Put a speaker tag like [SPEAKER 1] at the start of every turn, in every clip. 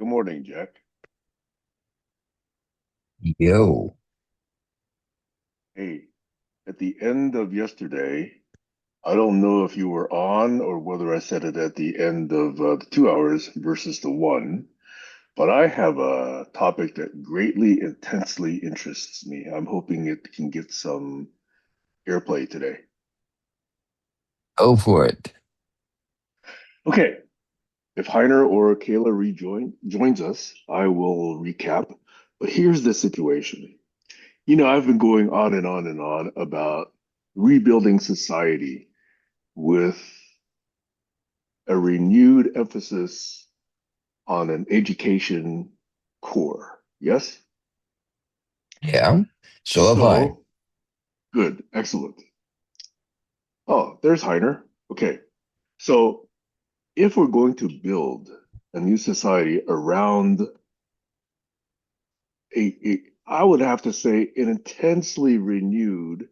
[SPEAKER 1] Good morning, Jack.
[SPEAKER 2] Yo.
[SPEAKER 1] Hey, at the end of yesterday, I don't know if you were on or whether I said it at the end of the 2 hours versus the one, but I have a topic that greatly, intensely interests me. I'm hoping it can get some airplay today.
[SPEAKER 2] Go for it.
[SPEAKER 1] Okay, if Heiner or Kayla joins us, I will recap. But here's the situation. I've been going on and on and on about rebuilding society with a renewed emphasis on an education core. Yes?
[SPEAKER 2] Yeah. So have I.
[SPEAKER 1] So, good, excellent. Oh, there's Heiner. Okay. So, if we're going to build a new society around I would have to say, an intensely renewed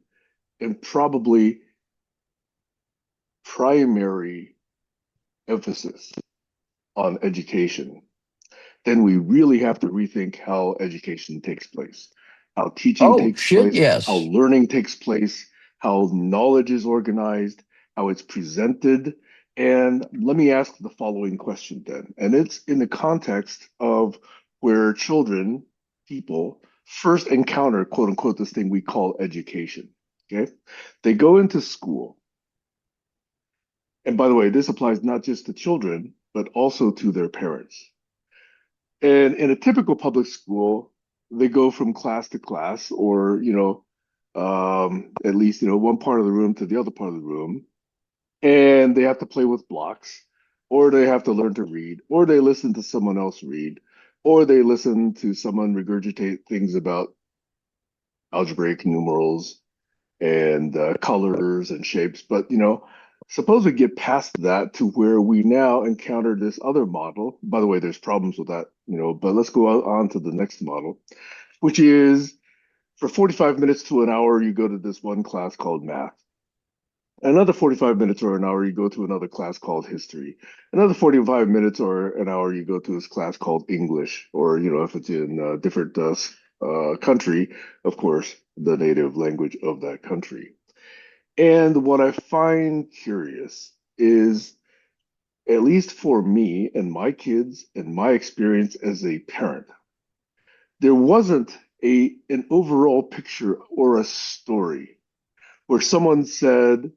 [SPEAKER 1] and probably primary emphasis on education, then we really have to rethink how education takes place, how teaching
[SPEAKER 2] Oh,
[SPEAKER 1] takes
[SPEAKER 2] shit,
[SPEAKER 1] place, how
[SPEAKER 2] yes.
[SPEAKER 1] learning takes place, how knowledge is organized, how it's presented. And let me ask the following question then. And it's in the context of where children, people, first encounter, quote unquote, this thing we call education. Okay. They go into school. And by the way, this applies not just to children, but also to their parents. And in a typical public school, they go from class to class, or at least one part of the room to the other part of the room, and they have to play with blocks, or they have to learn to read, or they listen to someone else read, or they listen to someone regurgitate things about algebraic numerals and colors and shapes. But suppose we get past that to where we now encounter this other model. By the way, there's problems with that, but let's go on to the next model, which is for 45 minutes to an hour, you go to this one class called math. Another 45 minutes or an hour, you go to another class called history. Another 45 minutes or an hour, you go to this class called English, or, if it's in a different country, of course, the native language of that country. And what I find curious is, at least for me and my kids and my experience as a parent, there wasn't an overall picture or a story where someone said,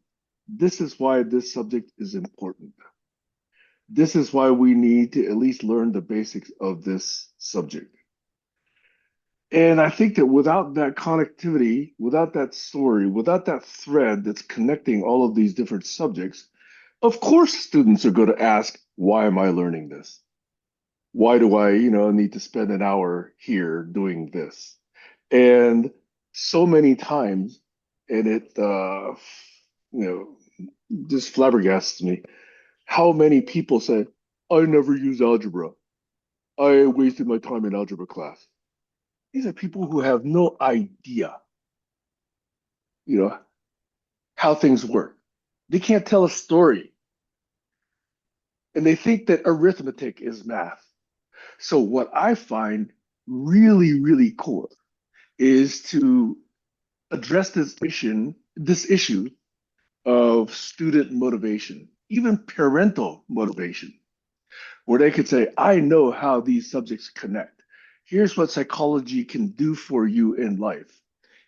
[SPEAKER 1] this is why this subject is important. This is why we need to at least learn the basics of this subject. And I think that without that connectivity, without that story, without that thread that's connecting all of these different subjects, of course students are going to ask, why am I learning this? Why do I, need to spend an hour here doing this? And so many times, and it, you just flabbergasts me how many people say, I never use algebra. I wasted my time in algebra class. These are people who have no idea, you know, how things work. They can't tell a story, and they think that arithmetic is math. So what I find really, really cool is to address this issue of student motivation, even parental motivation, where they could say, I know how these subjects connect. Here's what psychology can do for you in life.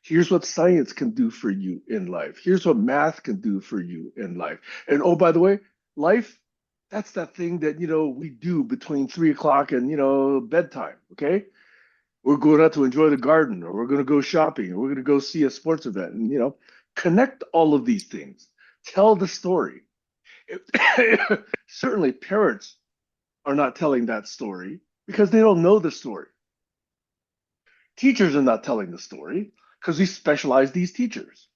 [SPEAKER 1] Here's what science can do for you in life. Here's what math can do for you in life. And oh, by the way, life, that's that thing that, we do between 3 o'clock and, bedtime. Okay. We're going out to enjoy the garden, or we're going to go shopping, or we're going to go see a sports event, and, connect all of these things. Tell the story. Certainly, parents are not telling that story because they don't know the story. Teachers are not telling the story because we specialize these teachers.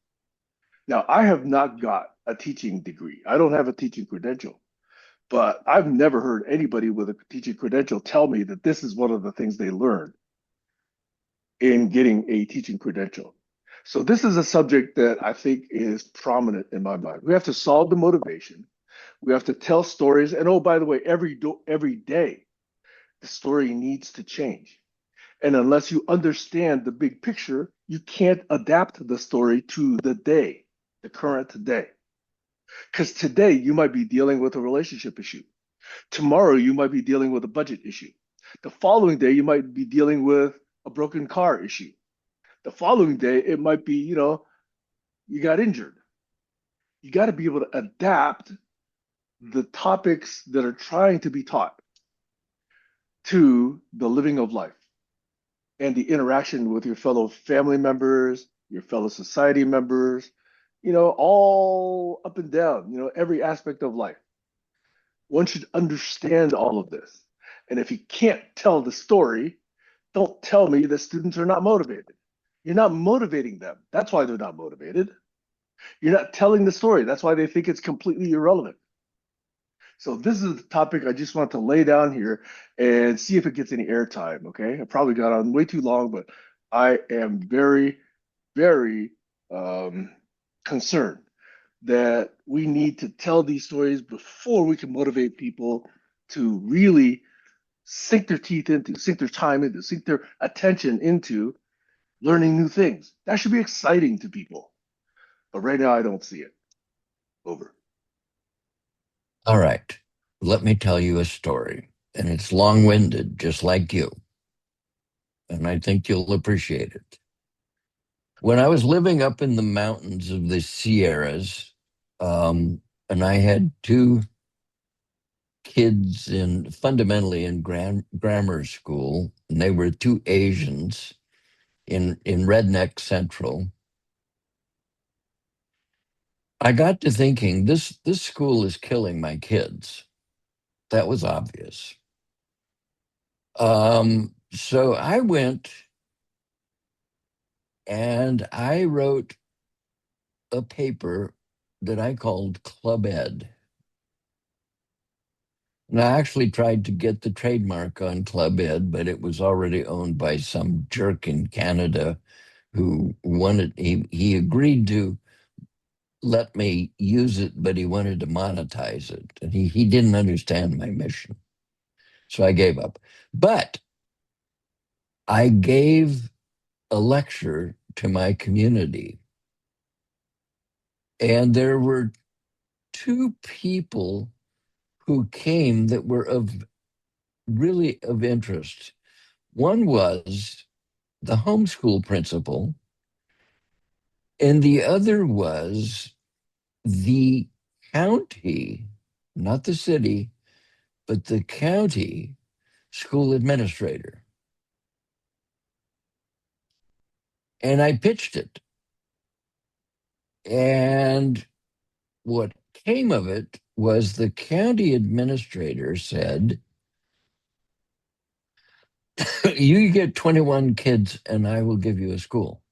[SPEAKER 1] Now, I have not got a teaching degree. I don't have a teaching credential, but I've never heard anybody with a teaching credential tell me that this is one of the things they learned in getting a teaching credential. So this is a subject that I think is prominent in my mind. We have to solve the motivation. We have to tell stories. And oh, by the way, every day The story needs to change. And unless you understand the big picture, you can't adapt the story to the day, the current day. Because today you might be dealing with a relationship issue. Tomorrow you might be dealing with a budget issue. The following day you might be dealing with a broken car issue. The following day it might be, you got injured. You got to be able to adapt the topics that are trying to be taught to the living of life and the interaction with your fellow family members, your fellow society members, all up and down, every aspect of life. One should understand all of this. And if you can't tell the story, don't tell me that students are not motivated. You're not motivating them. That's why they're not motivated. You're not telling the story. That's why they think it's completely irrelevant. So this is the topic I just want to lay down here and see if it gets any airtime. Okay, I probably got on way too long, but I am very, very concerned that we need to tell these stories before we can motivate people to really sink their teeth into, sink their time into, sink their attention into learning new things. That should be exciting to people. But right now, I don't see it. Over.
[SPEAKER 2] All right. Let me tell you a story. And it's long winded, just like you. And I think you'll appreciate it. When I was living up in the mountains of the Sierras, and I had two kids in fundamentally in grammar school, and they were two Asians in Redneck Central. I got to thinking this school is killing my kids. That was obvious. So I went and I wrote a paper that I called Club Ed. And I actually tried to get the trademark on Club Ed, but it was already owned by some jerk in Canada who wanted, he agreed to let me use it, but he wanted to monetize it. And he didn't understand my mission. So I gave up. But I gave a lecture to my community, and there were two people who came that were of really of interest. One was the homeschool principal, and the other was the county, not the city, but the county school administrator. And I pitched it. And what came of it was the county administrator said, you get 21 kids and I will give you a school.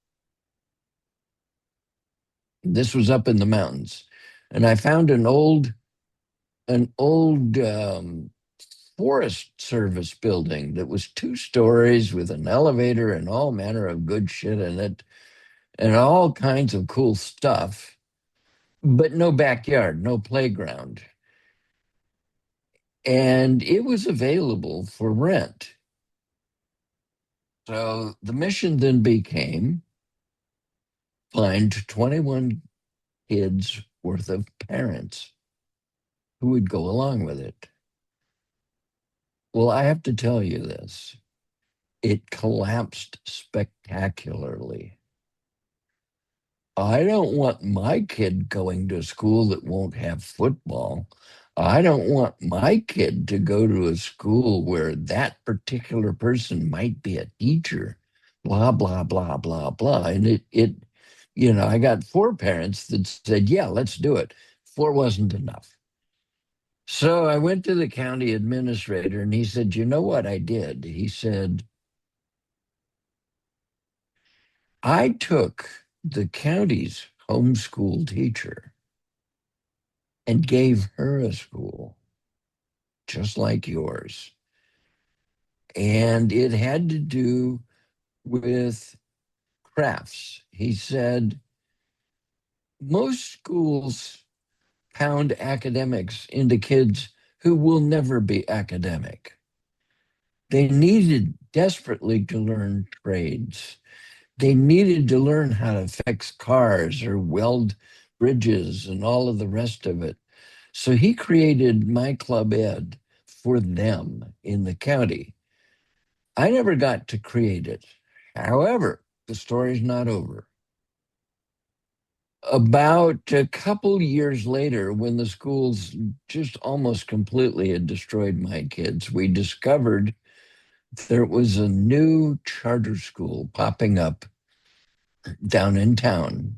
[SPEAKER 2] This was up in the mountains. And I found an old Forest Service building that was 2 stories with an elevator and all manner of good shit in it and all kinds of cool stuff, but no backyard, no playground. And it was available for rent. So the mission then became find 21 kids worth of parents who would go along with it. Well, I have to tell you this. It collapsed spectacularly. I don't want my kid going to a school that won't have football. I don't want my kid to go to a school where that particular person might be a teacher. Blah, blah, blah, blah, blah. And I got 4 parents that said, yeah, let's do it. 4 wasn't enough. So I went to the county administrator and he said, you know what I did? He said, I took the county's homeschool teacher and gave her a school just like yours. And it had to do with crafts. He said, most schools pound academics into kids who will never be academic. They needed desperately to learn trades. They needed to learn how to fix cars or weld bridges and all of the rest of it. So he created My Club Ed for them in the county. I never got to create it. However, the story's not over. About a couple years later, when the schools just almost completely had destroyed my kids, we discovered there was a new charter school popping up down in town,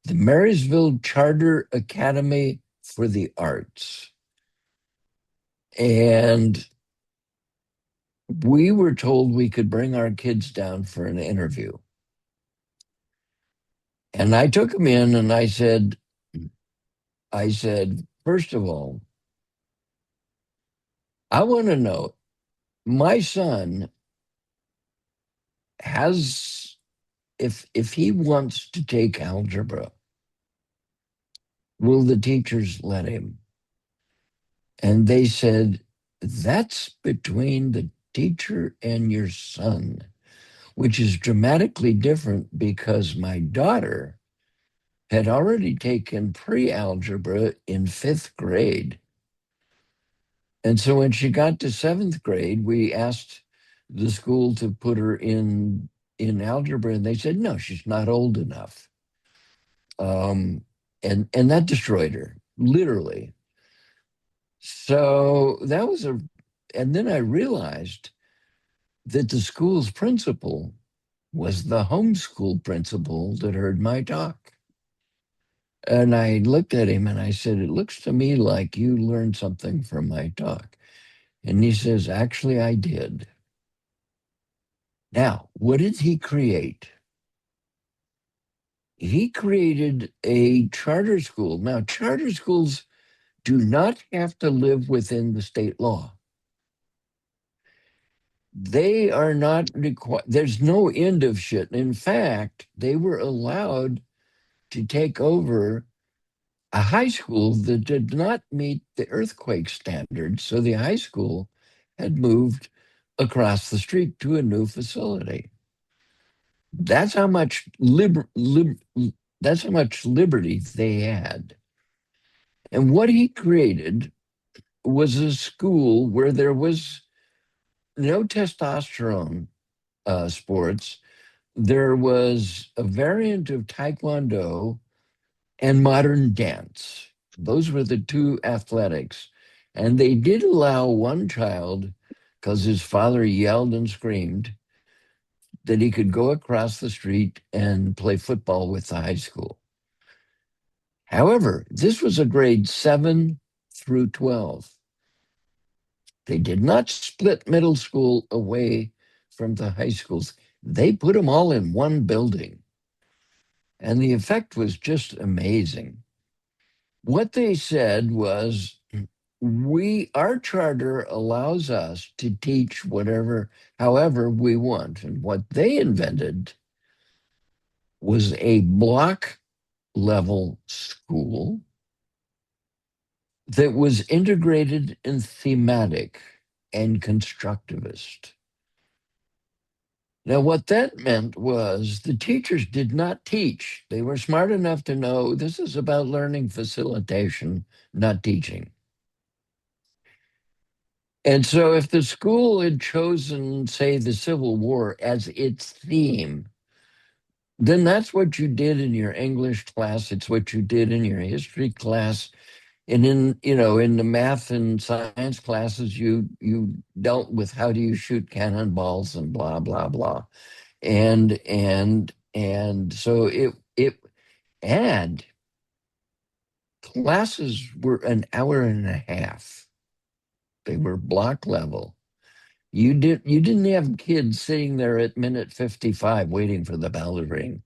[SPEAKER 2] the Marysville Charter Academy for the Arts. And we were told we could bring our kids down for an interview. And I took them in and I said, first of all, I want to know, my son has, if he wants to take algebra, will the teachers let him? And they said, that's between the teacher and your son, which is dramatically different because my daughter had already taken pre-algebra in fifth grade. And so when she got to seventh grade, we asked the school to put her in algebra, and they said, no, she's not old enough. And that destroyed her, literally. So that was and then I realized that the school's principal was the homeschool principal that heard my talk. And I looked at him and I said, it looks to me like you learned something from my talk. And he says, actually, I did. Now, what did he create? He created a charter school. Now, charter schools do not have to live within the state law. They are not required, there's no end of shit. In fact, they were allowed to take over a high school that did not meet the earthquake standards. So the high school had moved across the street to a new facility. That's how much that's how much liberty they had. And what he created was a school where there was no testosterone sports. There was a variant of Taekwondo and modern dance. Those were the two athletics. And they did allow one child, because his father yelled and screamed, that he could go across the street and play football with the high school. However, this was a grade 7 through 12. They did not split middle school away from the high schools. They put them all in one building. And the effect was just amazing. What they said was, our charter allows us to teach however we want. And what they invented was a block level school that was integrated and thematic and constructivist. Now, what that meant was the teachers did not teach. They were smart enough to know this is about learning facilitation, not teaching. And so, if the school had chosen, say, the Civil War as its theme, then that's what you did in your English class. It's what you did in your history class. And in the math and science classes, you dealt with how do you shoot cannonballs and blah, blah, blah. And so it and classes were an hour and a half. They were block level. You didn't have kids sitting there at minute 55 waiting for the bell to ring.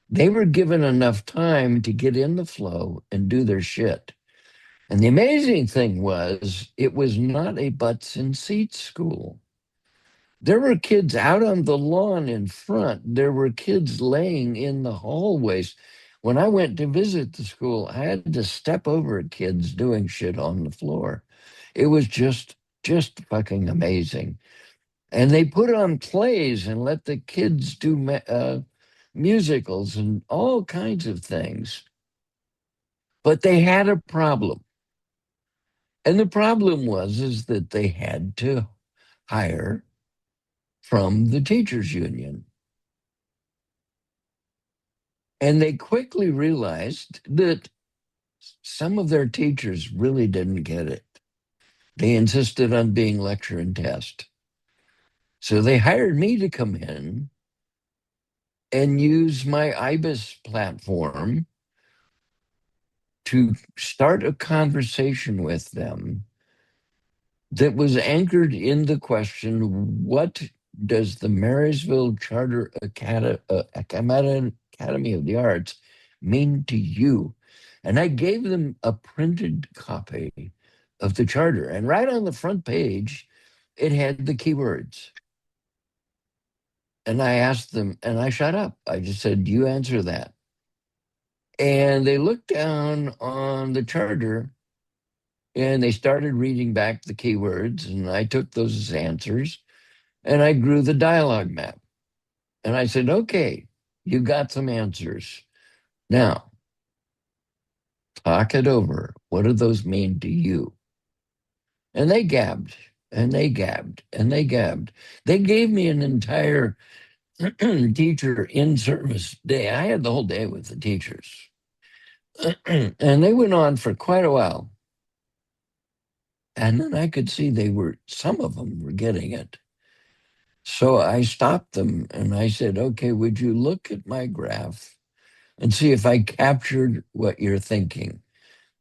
[SPEAKER 2] They were given enough time to get in the flow and do their shit. And the amazing thing was, it was not a butts and seats school. There were kids out on the lawn in front. There were kids laying in the hallways. When I went to visit the school, I had to step over kids doing shit on the floor. It was just Just fucking amazing. And they put on plays and let the kids do musicals and all kinds of things. But they had a problem. And the problem was is that they had to hire from the teachers union. And they quickly realized that some of their teachers really didn't get it. They insisted on being lecture and test. So they hired me to come in and use my IBIS platform to start a conversation with them that was anchored in the question, what does the Marysville Charter Academy of the Arts mean to you? And I gave them a printed copy of the charter. And right on the front page, it had the keywords. And I asked them, and I shut up. I just said, you answer that. And they looked down on the charter and they started reading back the keywords. And I took those as answers and I grew the dialogue map. And I said, okay, you got some answers. Now, talk it over. What do those mean to you? And they gabbed and they gabbed and they gabbed. They gave me an entire teacher in service day. I had the whole day with the teachers. And they went on for quite a while. And then I could see some of them were getting it. So I stopped them and I said, okay, would you look at my graph and see if I captured what you're thinking,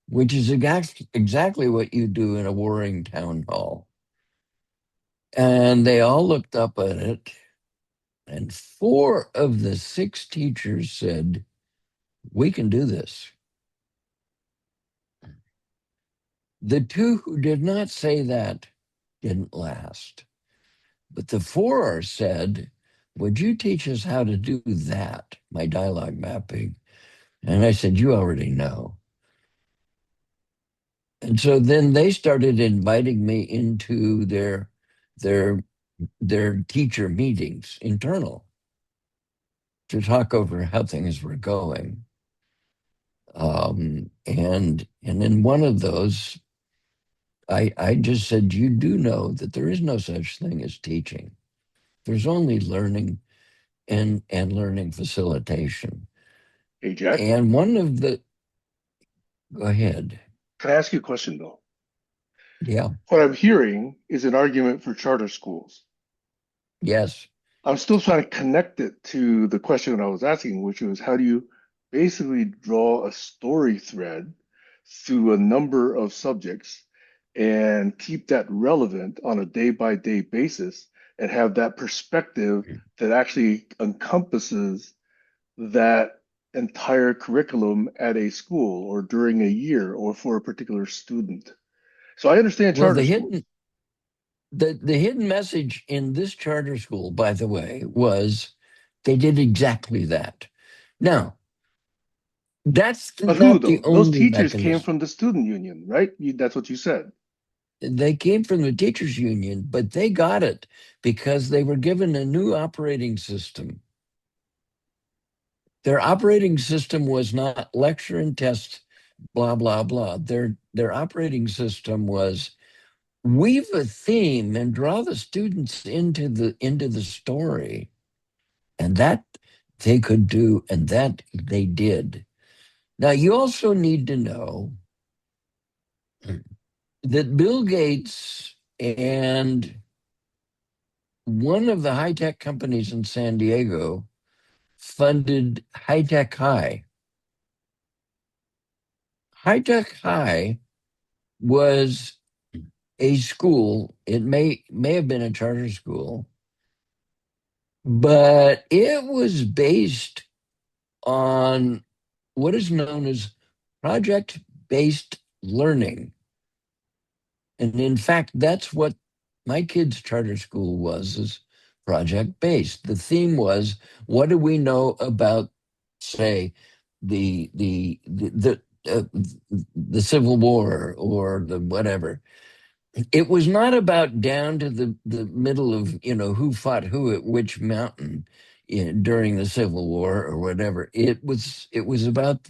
[SPEAKER 2] which is exactly what you do in a warring town hall. And they all looked up at it, and four of the six teachers said, we can do this. The two who did not say that didn't last. But the four said, would you teach us how to do that, my dialogue mapping? And I said, you already know. And so then they started inviting me into their their teacher meetings, internal, to talk over how things were going. And in one of those, I just said, you do know that there is no such thing as teaching. There's only learning and learning facilitation.
[SPEAKER 1] Hey, Jack,
[SPEAKER 2] And one of the go ahead.
[SPEAKER 1] can I ask you a question though?
[SPEAKER 2] Yeah.
[SPEAKER 1] What I'm hearing is an argument for charter schools.
[SPEAKER 2] Yes.
[SPEAKER 1] I'm still trying to connect it to the question that I was asking, which was how do you basically draw a story thread through a number of subjects and keep that relevant on a day by day basis and have that perspective that actually encompasses that entire curriculum at a school or during a year or for a particular student. So I understand
[SPEAKER 2] Well,
[SPEAKER 1] charter schools.
[SPEAKER 2] the hidden message in this charter school, by the way, was they did exactly that. Now, that's
[SPEAKER 1] But who
[SPEAKER 2] not the
[SPEAKER 1] though? Those
[SPEAKER 2] only
[SPEAKER 1] teachers came
[SPEAKER 2] mechanism.
[SPEAKER 1] from the student union, right? That's what you said.
[SPEAKER 2] They came from the teachers union, but they got it because they were given a new operating system. Their operating system was not lecture and test, blah, blah, blah. Their operating system was weave a theme and draw the students into the story. And that they could do, and that they did. Now you also need to know that Bill Gates and one of the high-tech companies in San Diego funded High Tech High. High Tech High was a school. It may have been a charter school, but it was based on what is known as project-based learning. And in fact, that's what my kids' charter school was, is project-based. The theme was, what do we know about, say, the Civil War or the whatever? it was not about down to the middle of, who fought who at which mountain during the Civil War or whatever. It was about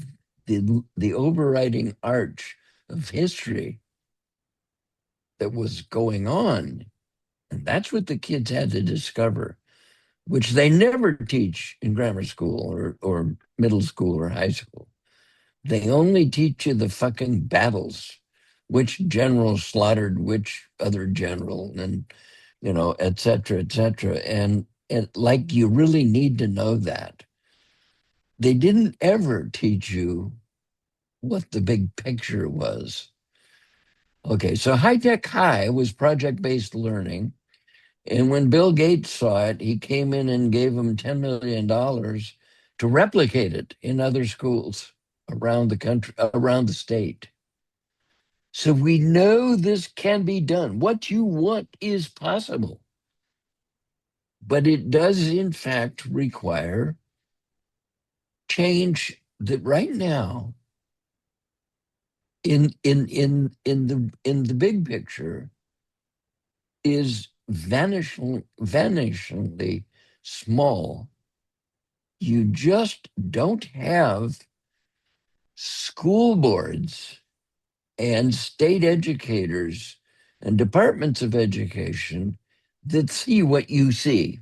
[SPEAKER 2] the overriding arch of history that was going on. And that's what the kids had to discover, which they never teach in grammar school or middle school or high school. They only teach you the fucking battles, which general slaughtered which other general, and et cetera, et cetera. And like you really need to know that. They didn't ever teach you what the big picture was. Okay, so high tech high was project based learning. And when Bill Gates saw it, he came in and gave him $10 million to replicate it in other schools around the country, around the state. So we know this can be done. What you want is possible, but it does in fact require change that right now in the big picture is vanishingly small. You just don't have school boards and state educators and departments of education that see what you see.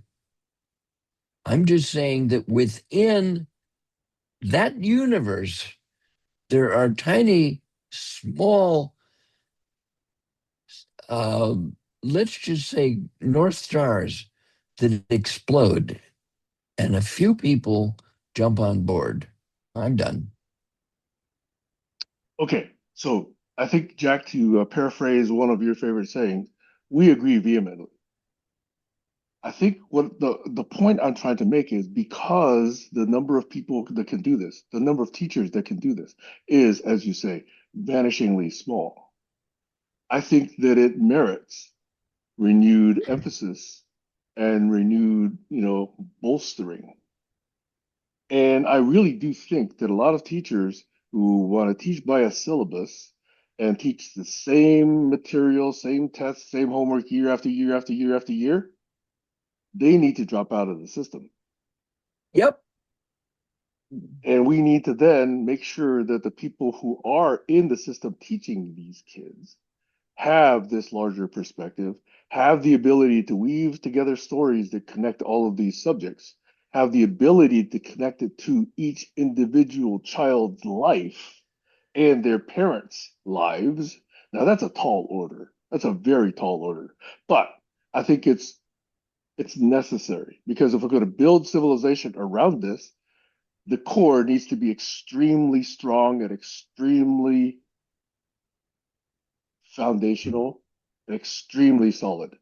[SPEAKER 2] I'm just saying that within that universe, there are tiny, small, uh, let's just say, North Stars that explode, and a few people jump on board. I'm done.
[SPEAKER 1] Okay, so I think, Jack, to paraphrase one of your favorite sayings, we agree vehemently. I think what the point I'm trying to make is because the number of people that can do this, the number of teachers that can do this is, as you say, vanishingly small. I think that it merits renewed emphasis and renewed, bolstering. And I really do think that a lot of teachers who want to teach by a syllabus and teach the same material, same tests, same homework year after year after year after year, they need to drop out of the system.
[SPEAKER 2] Yep.
[SPEAKER 1] And we need to then make sure that the people who are in the system teaching these kids have this larger perspective, have the ability to weave together stories that connect all of these subjects, have the ability to connect it to each individual child's life and their parents' lives. Now that's a tall order. That's a very tall order. But I think it's necessary because if we're going to build civilization around this, the core needs to be extremely strong and extremely foundational and extremely solid.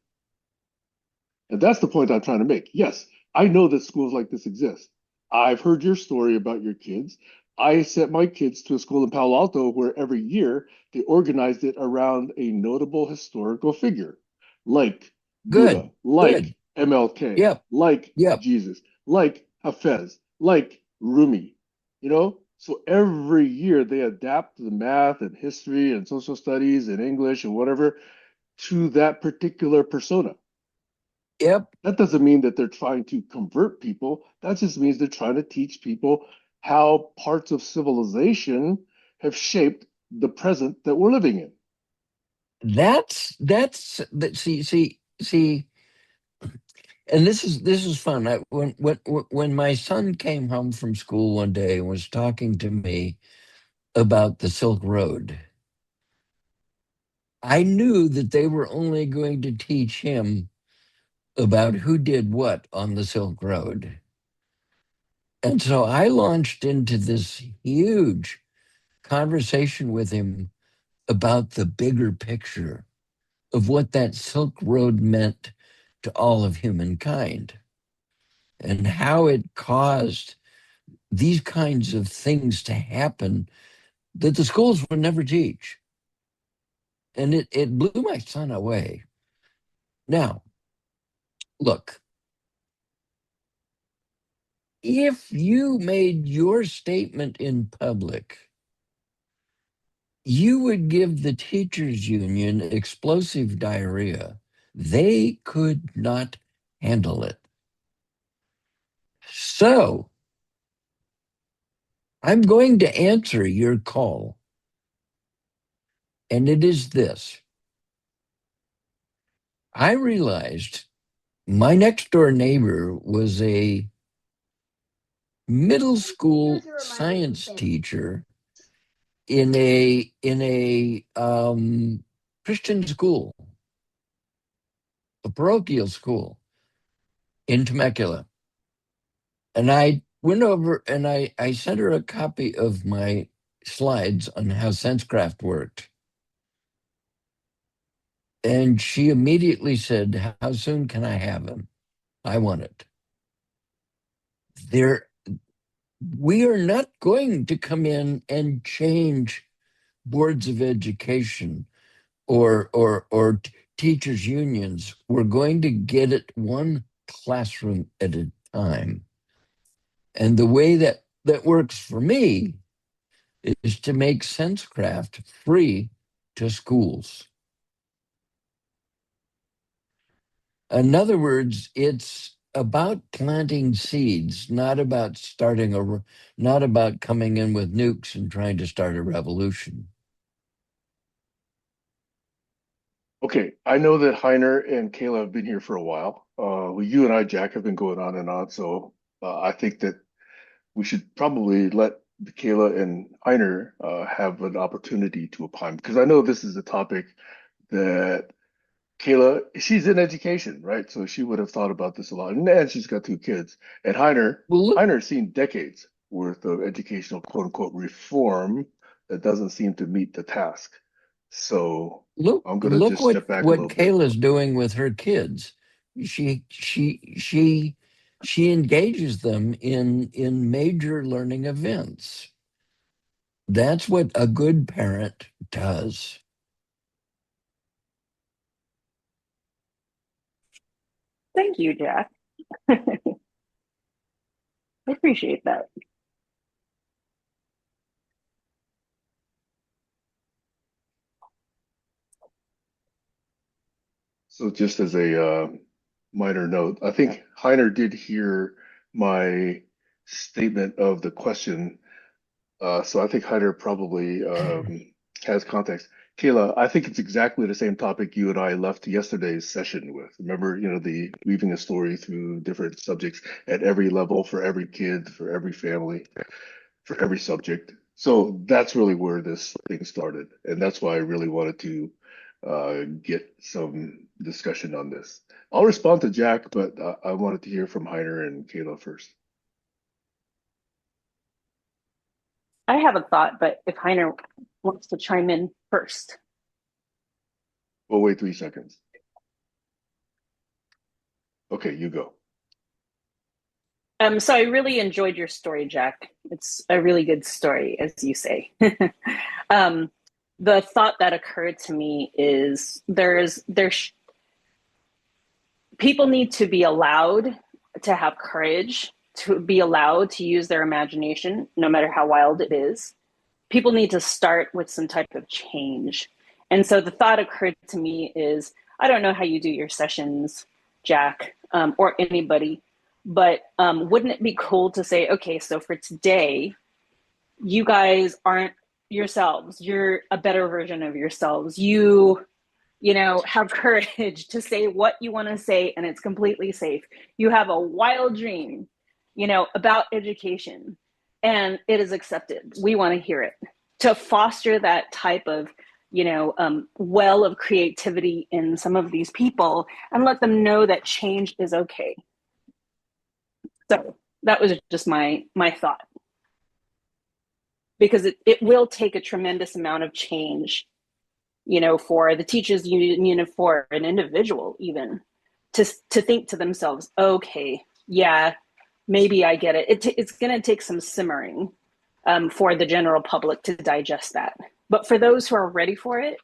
[SPEAKER 1] And that's the point I'm trying to make. Yes, I know that schools like this exist. I've heard your story about your kids. I sent my kids to a school in Palo Alto where every year they organized it around a notable historical figure, like Buddha,
[SPEAKER 2] Good. Good.
[SPEAKER 1] like MLK,
[SPEAKER 2] Yep.
[SPEAKER 1] like
[SPEAKER 2] Yep.
[SPEAKER 1] Jesus, like Hafez, like Rumi. So every year they adapt the math and history and social studies and English and whatever to that particular persona.
[SPEAKER 2] Yep.
[SPEAKER 1] That doesn't mean that they're trying to convert people. That just means they're trying to teach people how parts of civilization have shaped the present that we're living in.
[SPEAKER 2] That's that. See. And this is fun. When my son came home from school one day and was talking to me about the Silk Road, I knew that they were only going to teach him about who did what on the Silk Road. And so I launched into this huge conversation with him about the bigger picture of what that Silk Road meant to all of humankind and how it caused these kinds of things to happen that the schools would never teach. And it blew my son away. Now, look, if you made your statement in public You would give the teachers union explosive diarrhea. They could not handle it. So I'm going to answer your call. And it is this. I realized my next door neighbor was a middle school science teacher in a Christian school, a parochial school in Temecula. And I went over and I sent her a copy of my slides on how SenseCraft worked. And she immediately said, "How soon can I have them? I want it." There, we are not going to come in and change boards of education or teachers unions. We're going to get it one classroom at a time. And the way that works for me is to make SenseCraft free to schools. In other words, it's about planting seeds, not about coming in with nukes and trying to start a revolution.
[SPEAKER 1] Okay, I know that Heiner and Kayla have been here for a while. Well, you and I, Jack, have been going on and on, so I think that we should probably let Kayla and Heiner have an opportunity to opine because I know this is a topic that Kayla, she's in education, right? So she would have thought about this a lot. And she's got two kids. And
[SPEAKER 2] Well,
[SPEAKER 1] Heiner's seen decades worth of educational quote unquote reform that doesn't seem to meet the task. So I'm gonna
[SPEAKER 2] look
[SPEAKER 1] just step back a
[SPEAKER 2] what
[SPEAKER 1] little bit.
[SPEAKER 2] Kayla's doing with her kids. She she she she engages them in major learning events. That's what a good parent does.
[SPEAKER 3] Thank you, Jack. I appreciate that.
[SPEAKER 1] So just as a minor note, I think Heiner did hear my statement of the question. So I think Hyder probably has context. Kayla, I think it's exactly the same topic you and I left yesterday's session with. Remember, the weaving a story through different subjects at every level for every kid, for every family, for every subject. So that's really where this thing started. And that's why I really wanted to get some discussion on this. I'll respond to Jack, but I wanted to hear from Hyder and Kayla first.
[SPEAKER 3] I have a thought, but if Heiner wants to chime in first.
[SPEAKER 1] We'll wait 3 seconds. Okay, you go.
[SPEAKER 3] So I really enjoyed your story, Jack. It's a really good story, as you say. um, the thought that occurred to me is there's people need to be allowed to have courage, to be allowed to use their imagination, no matter how wild it is. People need to start with some type of change. And so the thought occurred to me is, I don't know how you do your sessions, Jack, or anybody, but wouldn't it be cool to say, okay, so for today, you guys aren't yourselves. You're a better version of yourselves. You have courage to say what you want to say, and it's completely safe. You have a wild dream, about education, and it is accepted. We want to hear it. To foster that type of, well of creativity in some of these people and let them know that change is okay. So that was just my thought, because it will take a tremendous amount of change, for the teachers union, for an individual even to think to themselves, okay, yeah, maybe I get it. It's going to take some simmering for the general public to digest that. But for those who are ready for it,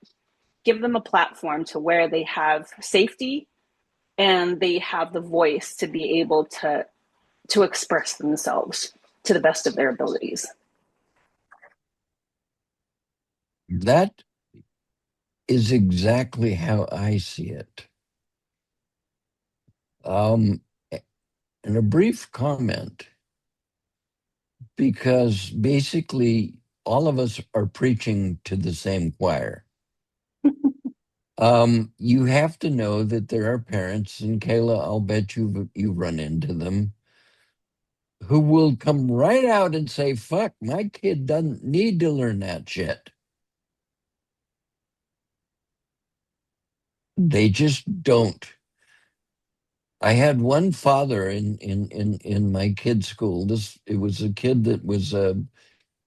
[SPEAKER 3] give them a platform to where they have safety and they have the voice to be able to express themselves to the best of their abilities.
[SPEAKER 2] That is exactly how I see it. Um, and a brief comment, because basically all of us are preaching to the same choir. You have to know that there are parents, and Kayla, I'll bet you've run into them, who will come right out and say, "Fuck, my kid doesn't need to learn that shit." They just don't. I had one father in my kid's school. It was a kid that was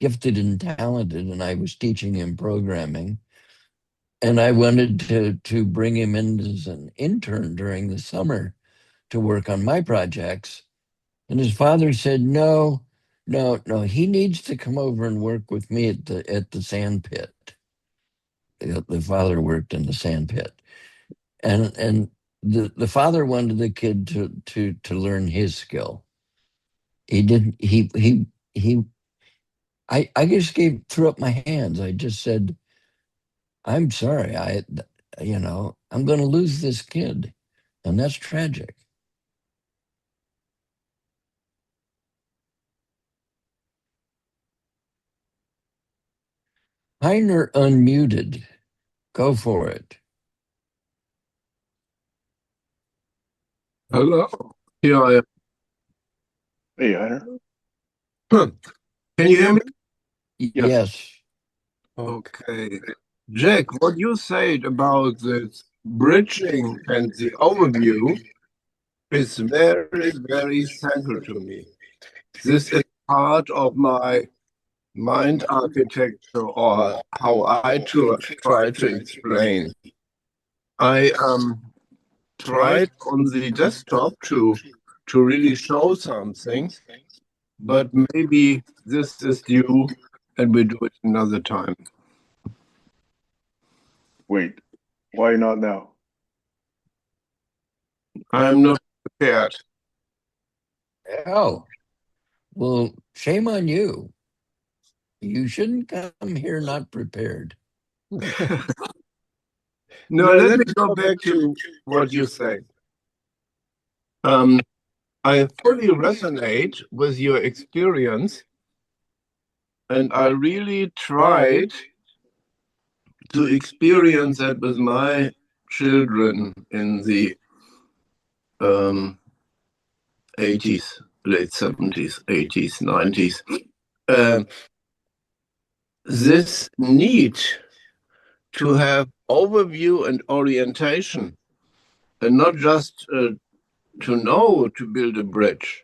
[SPEAKER 2] gifted and talented, and I was teaching him programming. And I wanted to bring him in as an intern during the summer to work on my projects. And his father said, "No, no, no. He needs to come over and work with me at the sand pit." The father worked in the sand pit, and the father wanted the kid to learn his skill. He didn't. He. I just threw up my hands. I just said, "I'm sorry. I'm going to lose this kid, and that's tragic." Heiner unmuted. Go for it.
[SPEAKER 4] Hello. Here I am.
[SPEAKER 1] Hey, Heiner.
[SPEAKER 4] Can you hear me?
[SPEAKER 2] Yes.
[SPEAKER 4] Okay. Jack, what you said about the bridging and the overview is very, very central to me. This is part of my mind architecture, or how I try to explain. I tried on the desktop to really show something, but maybe this is due and we do it another time.
[SPEAKER 1] Wait, why not now?
[SPEAKER 4] I'm not prepared.
[SPEAKER 2] Oh, well, shame on you. You shouldn't come here not prepared.
[SPEAKER 4] No, let me go back to what you say. I fully resonate with your experience, and I really tried to experience that with my children in the 80s, late 70s, 80s, 90s. This need to have overview and orientation, and not just to know to build a bridge,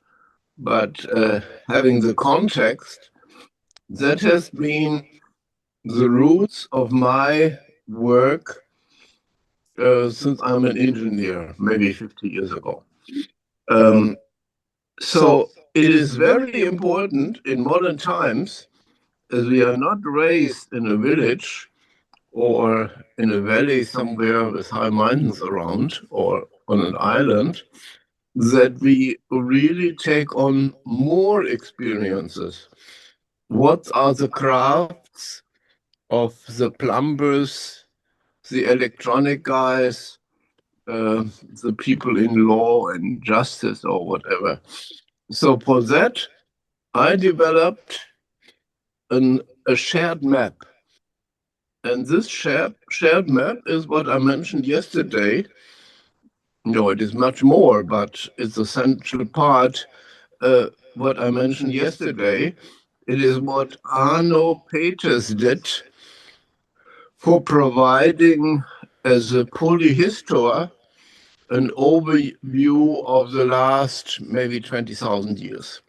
[SPEAKER 4] but having the context, that has been the roots of my work since I'm an engineer, maybe 50 years ago. So it is very important in modern times, as we are not raised in a village or in a valley somewhere with high mountains around or on an island, that we really take on more experiences. What are the crafts of the plumbers, the electronic guys, the people in law and justice or whatever? So for that, I developed a shared map. And this shared map is what I mentioned yesterday. No, it is much more, but it's a central part. What I mentioned yesterday, it is what Arno Peters did for providing, as a polyhistor, an overview of the last maybe 20,000 years.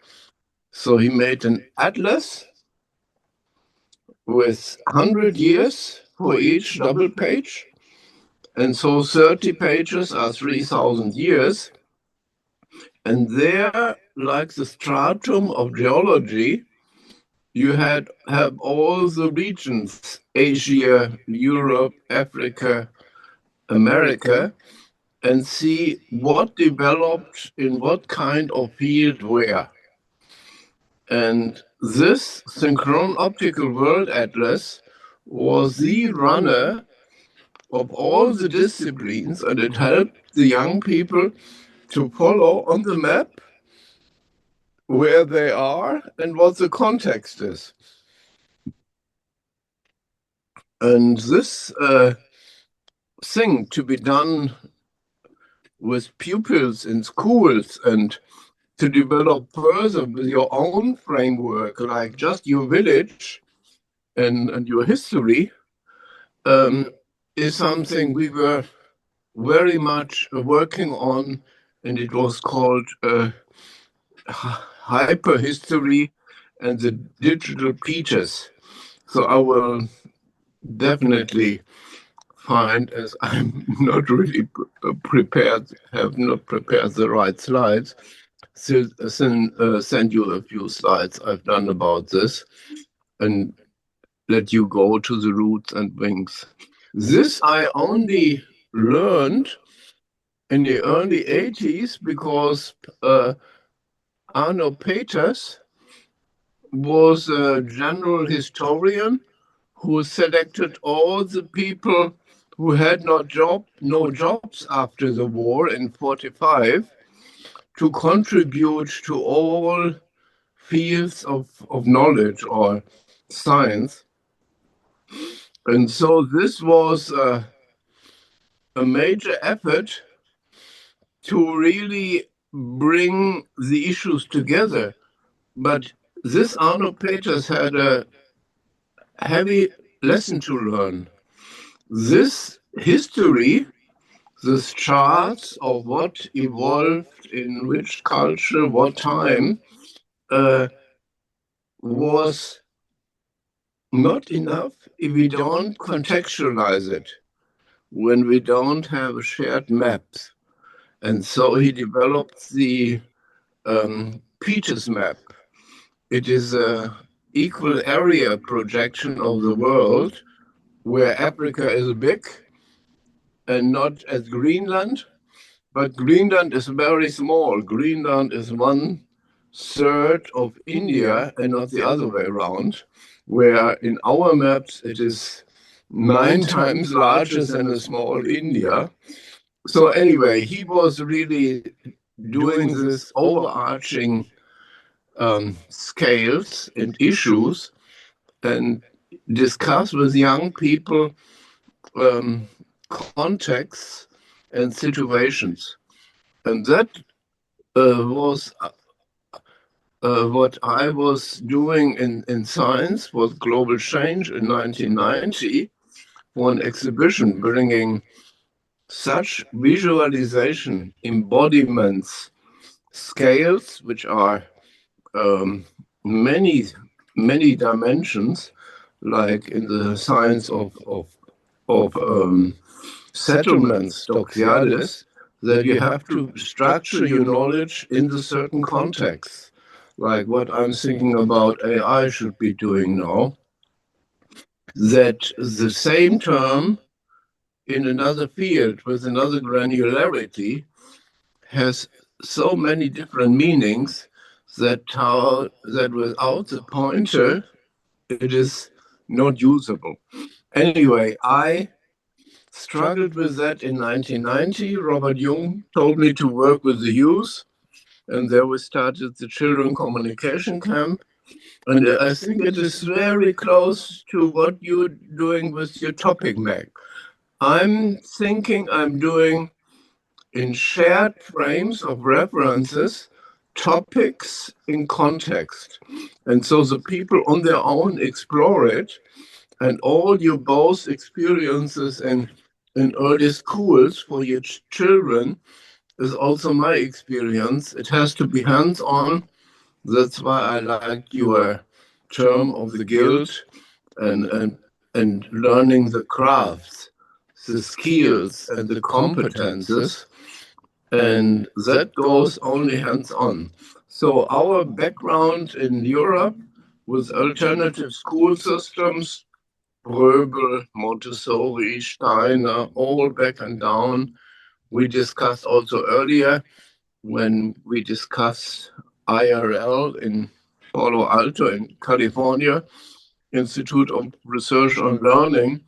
[SPEAKER 4] So he made an atlas with 100 years for each double page. And so 30 pages are 3,000 years. And there, like the stratum of geology, you have all the regions, Asia, Europe, Africa, America, and see what developed in what kind of field where. And this synchron optical world atlas was the runner of all the disciplines, and it helped the young people to follow on the map where they are and what the context is. And this thing to be done with pupils in schools and to develop further with your own framework, like just your village and your history, is something we were very much working on, and it was called hyperhistory and the digital Peters. So I will definitely find, as I'm not really prepared, have not prepared the right slides, send you a few slides I've done about this and let you go to the roots and wings. This I only learned in the early 80s because Arno Peters was a general historian who selected all the people who had no jobs after the war in 45 to contribute to all fields of knowledge or science. And so this was a major effort to really bring the issues together. But this Arno Peters had a heavy lesson to learn. This history, this charts of what evolved in which culture, what time, was not enough if we don't contextualize it, when we don't have shared maps. And so he developed the Peters map. It is an equal area projection of the world where Africa is big and not as Greenland, but Greenland is very small. Greenland is 1/3 of India and not the other way around, where in our maps it is 9 times larger than a small India. So anyway, he was really doing this overarching scales and issues and discuss with young people contexts and situations. And that was what I was doing in science, was global change in 1990 for an exhibition bringing such visualization embodiments, scales, which are many, many dimensions, like in the science of settlements, doxiades, that you have to structure your knowledge in the certain context, like what I'm thinking about AI should be doing now, that the same term in another field with another granularity has so many different meanings that without the pointer it is not usable. Anyway, I struggled with that in 1990. Robert Jung told me to work with the youth, and there we started the Children Communication Camp. And I think it is very close to what you're doing with your topic, Meg. I'm thinking I'm doing in shared frames of references topics in context. And so the people on their own explore it, and all your both experiences in early schools for your children is also my experience. It has to be hands-on. That's why I like your term of the guild and learning the crafts, the skills and the competences. And that goes only hands-on. So our background in Europe with alternative school systems, Bröbel, Montessori, Steiner, all back and down. We discussed also earlier when we discussed IRL in Palo Alto in California. Institute of Research on Learning,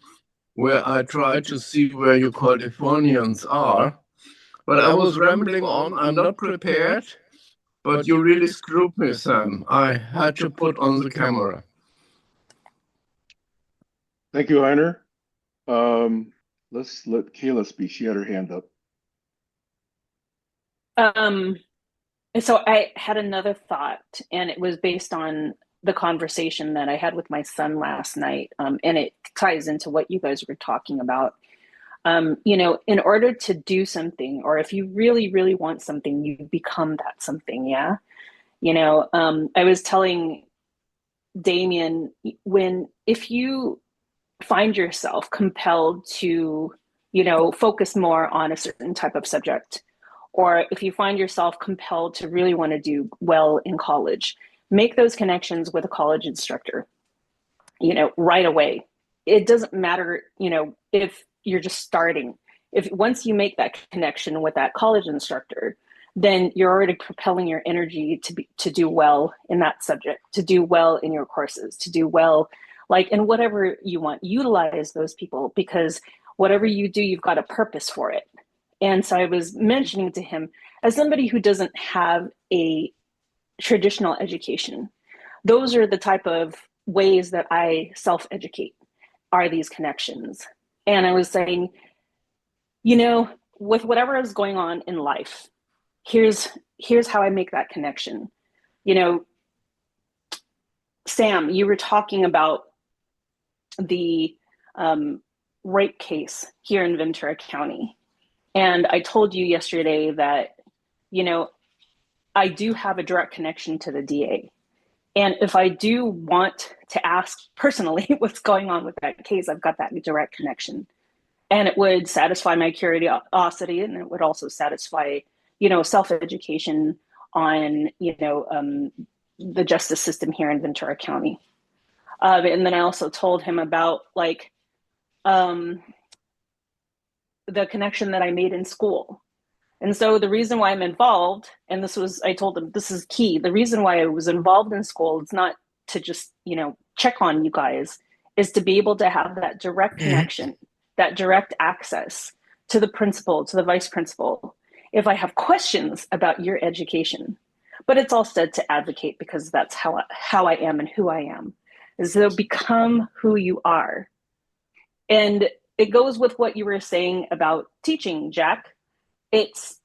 [SPEAKER 4] where I try to see where you Californians are. But I was rambling on. I'm not prepared, but you really screwed me, Sam. I had to put on the camera.
[SPEAKER 1] Thank you, Heiner. Let's let Kayla speak. She had her hand up.
[SPEAKER 3] Um, so I had another thought, and it was based on the conversation that I had with my son last night, and it ties into what you guys were talking about. In order to do something, or if you really, really want something, you become that something. Yeah. I was telling Damien, if you find yourself compelled to, focus more on a certain type of subject, or if you find yourself compelled to really want to do well in college, make those connections with a college instructor, right away. It doesn't matter, if you're just starting. If once you make that connection with that college instructor, then you're already propelling your energy to do well in that subject, to do well in your courses, to do well like in whatever you want. Utilize those people, because whatever you do, you've got a purpose for it. And so I was mentioning to him, as somebody who doesn't have a traditional education, those are the type of ways that I self-educate, are these connections. And I was saying, with whatever is going on in life, here's how I make that connection. You know, Sam, you were talking about the rape case here in Ventura County. And I told you yesterday that, I do have a direct connection to the DA. And if I do want to ask personally what's going on with that case, I've got that direct connection. And it would satisfy my curiosity, and it would also satisfy, self-education on, the justice system here in Ventura County. And then I also told him about um, the connection that I made in school. And so the reason why I'm involved, and I told him this is key. The reason why I was involved in school is not to just, check on you guys, is to be able to have that direct connection, that direct access to the principal, to the vice principal, if I have questions about your education. But it's all said to advocate, because that's how I am and who I am, is to become who you are. And it goes with what you were saying about teaching, Jack. It's,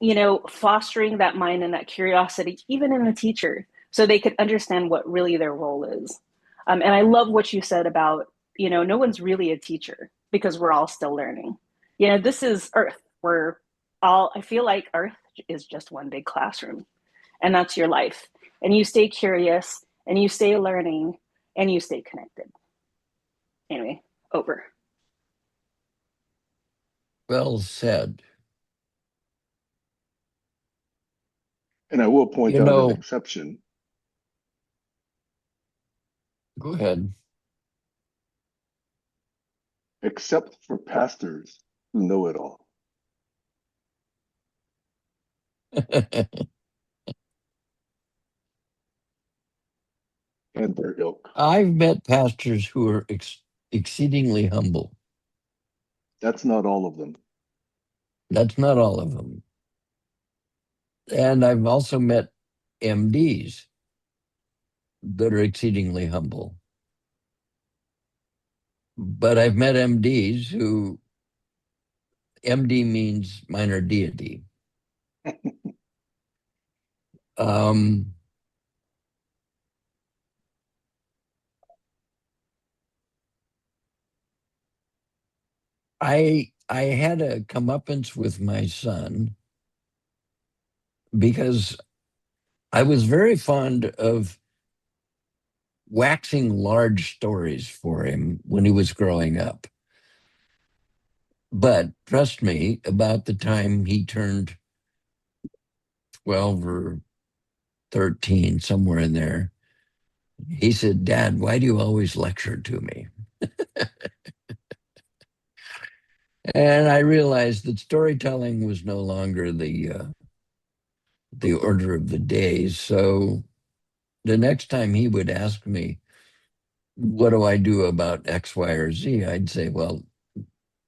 [SPEAKER 3] fostering that mind and that curiosity, even in a teacher, so they can understand what really their role is. And I love what you said about, no one's really a teacher, because we're all still learning. This is Earth. I feel like Earth is just one big classroom, and that's your life. And you stay curious, and you stay learning, and you stay connected. Anyway, over.
[SPEAKER 2] Well said.
[SPEAKER 1] And I will point out an exception.
[SPEAKER 2] Go ahead.
[SPEAKER 1] Except for pastors who know it all. And their ilk.
[SPEAKER 2] I've met pastors who are exceedingly humble.
[SPEAKER 1] That's not all of them.
[SPEAKER 2] That's not all of them. And I've also met MDs that are exceedingly humble. But I've met MDs who, MD means minor deity. um, I had a comeuppance with my son because I was very fond of waxing large stories for him when he was growing up. But trust me, about the time he turned 12 or 13, somewhere in there, he said, "Dad, why do you always lecture to me?" And I realized that storytelling was no longer the order of the day. So the next time he would ask me, what do I do about X, Y, or Z? I'd say, well,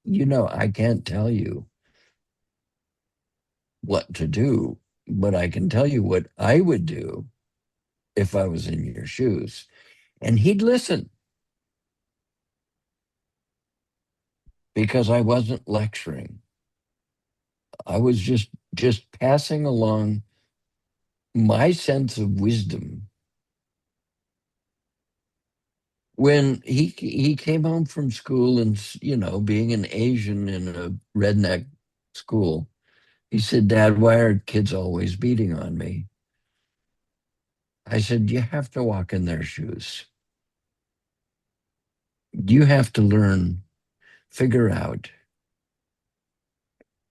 [SPEAKER 2] I can't tell you what to do, but I can tell you what I would do if I was in your shoes. And he'd listen because I wasn't lecturing. I was just passing along my sense of wisdom. When he came home from school and being an Asian in a redneck school, he said, "Dad, why are kids always beating on me?" I said, "You have to walk in their shoes. You have to learn, figure out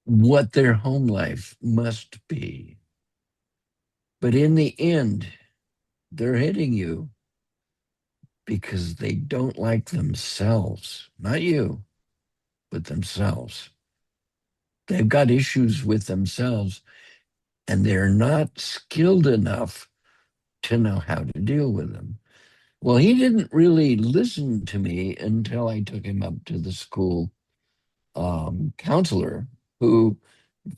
[SPEAKER 2] what their home life must be. But in the end, they're hitting you because they don't like themselves, not you, but themselves. They've got issues with themselves and they're not skilled enough to know how to deal with them." Well, he didn't really listen to me until I took him up to the school counselor, who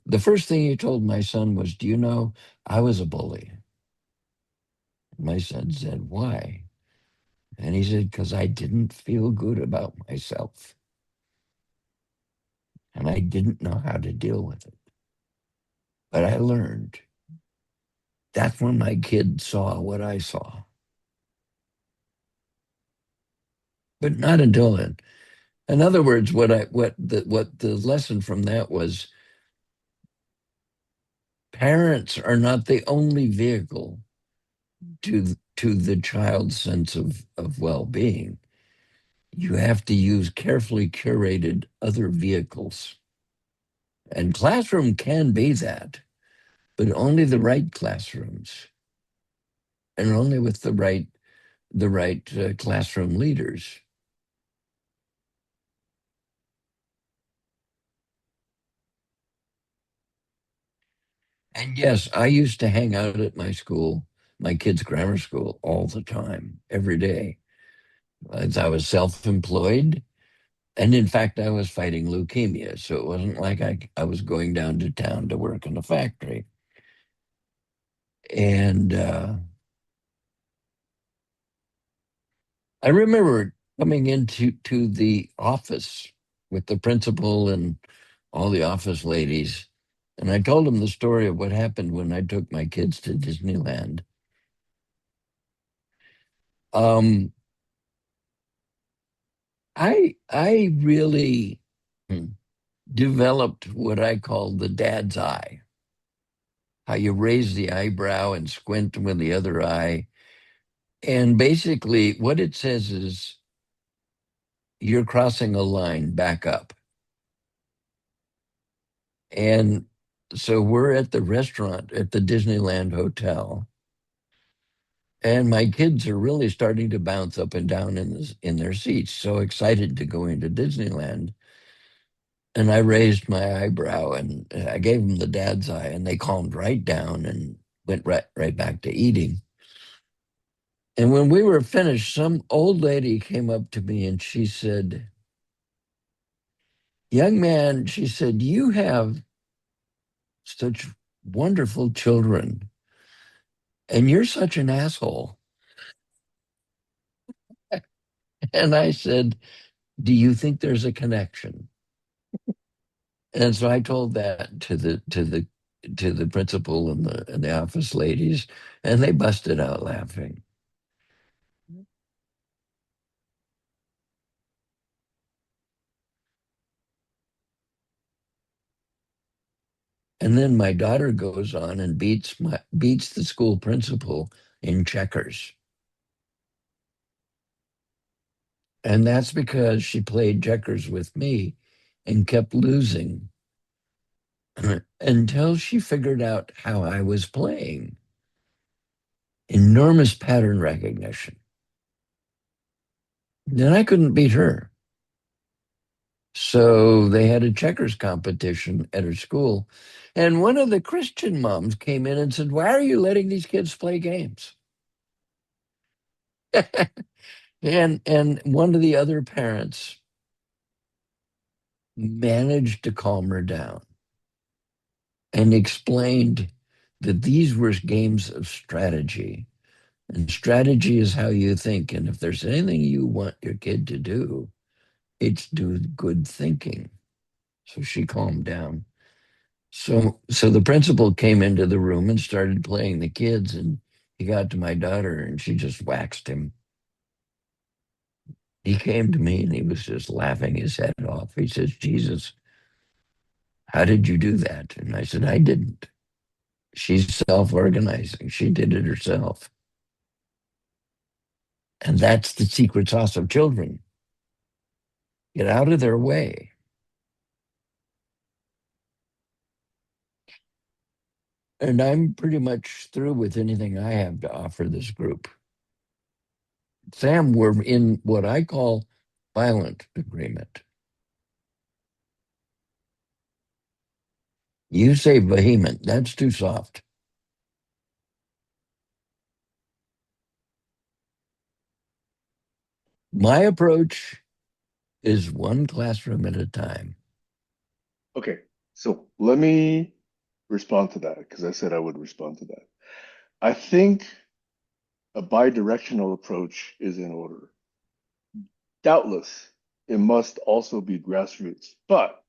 [SPEAKER 2] the first thing he told my son was, "Do you know, I was a bully?" My son said, "Why?" And he said, "Because I didn't feel good about myself and I didn't know how to deal with it. But I learned." That's when my kid saw what I saw, but not until then. In other words, what the lesson from that was, parents are not the only vehicle to the child's sense of well-being. You have to use carefully curated other vehicles. And classroom can be that, but only the right classrooms and only with the right classroom leaders. And yes, I used to hang out at my school, my kids' grammar school, all the time, every day. As I was self-employed, and in fact, I was fighting leukemia, so it wasn't like I was going down to town to work in a factory. And I remember coming into the office with the principal and all the office ladies, and I told them the story of what happened when I took my kids to Disneyland. Um, I really developed what I call the dad's eye. How you raise the eyebrow and squint with the other eye. And basically, what it says is you're crossing a line, back up. And so we're at the restaurant at the Disneyland Hotel, and my kids are really starting to bounce up and down in their seats, so excited to go into Disneyland. And I raised my eyebrow and I gave them the dad's eye, and they calmed right down and went right back to eating. And when we were finished, some old lady came up to me and she said, "Young man," she said, "you have such wonderful children, and you're such an asshole." And I said, "Do you think there's a connection?" And so I told that to the principal and the office ladies, and they busted out laughing. And then my daughter goes on and beats the school principal in checkers. And that's because she played checkers with me and kept losing until she figured out how I was playing. Enormous pattern recognition. Then I couldn't beat her. So they had a checkers competition at her school. And one of the Christian moms came in and said, "Why are you letting these kids play games?" And one of the other parents managed to calm her down and explained that these were games of strategy. And strategy is how you think. And if there's anything you want your kid to do, it's do good thinking. So she calmed down. So the principal came into the room and started playing the kids, and he got to my daughter and she just waxed him. He came to me and he was just laughing his head off. He says, Jesus, how did you do that? And I said, I didn't. She's self-organizing. She did it herself. And that's the secret sauce of children. Get out of their way. And I'm pretty much through with anything I have to offer this group. Sam, we're in what I call violent agreement. You say vehement, that's too soft. My approach is one classroom at a time.
[SPEAKER 1] Okay, so let me respond to that because I said I would respond to that. I think a bi-directional approach is in order. Doubtless, it must also be grassroots. But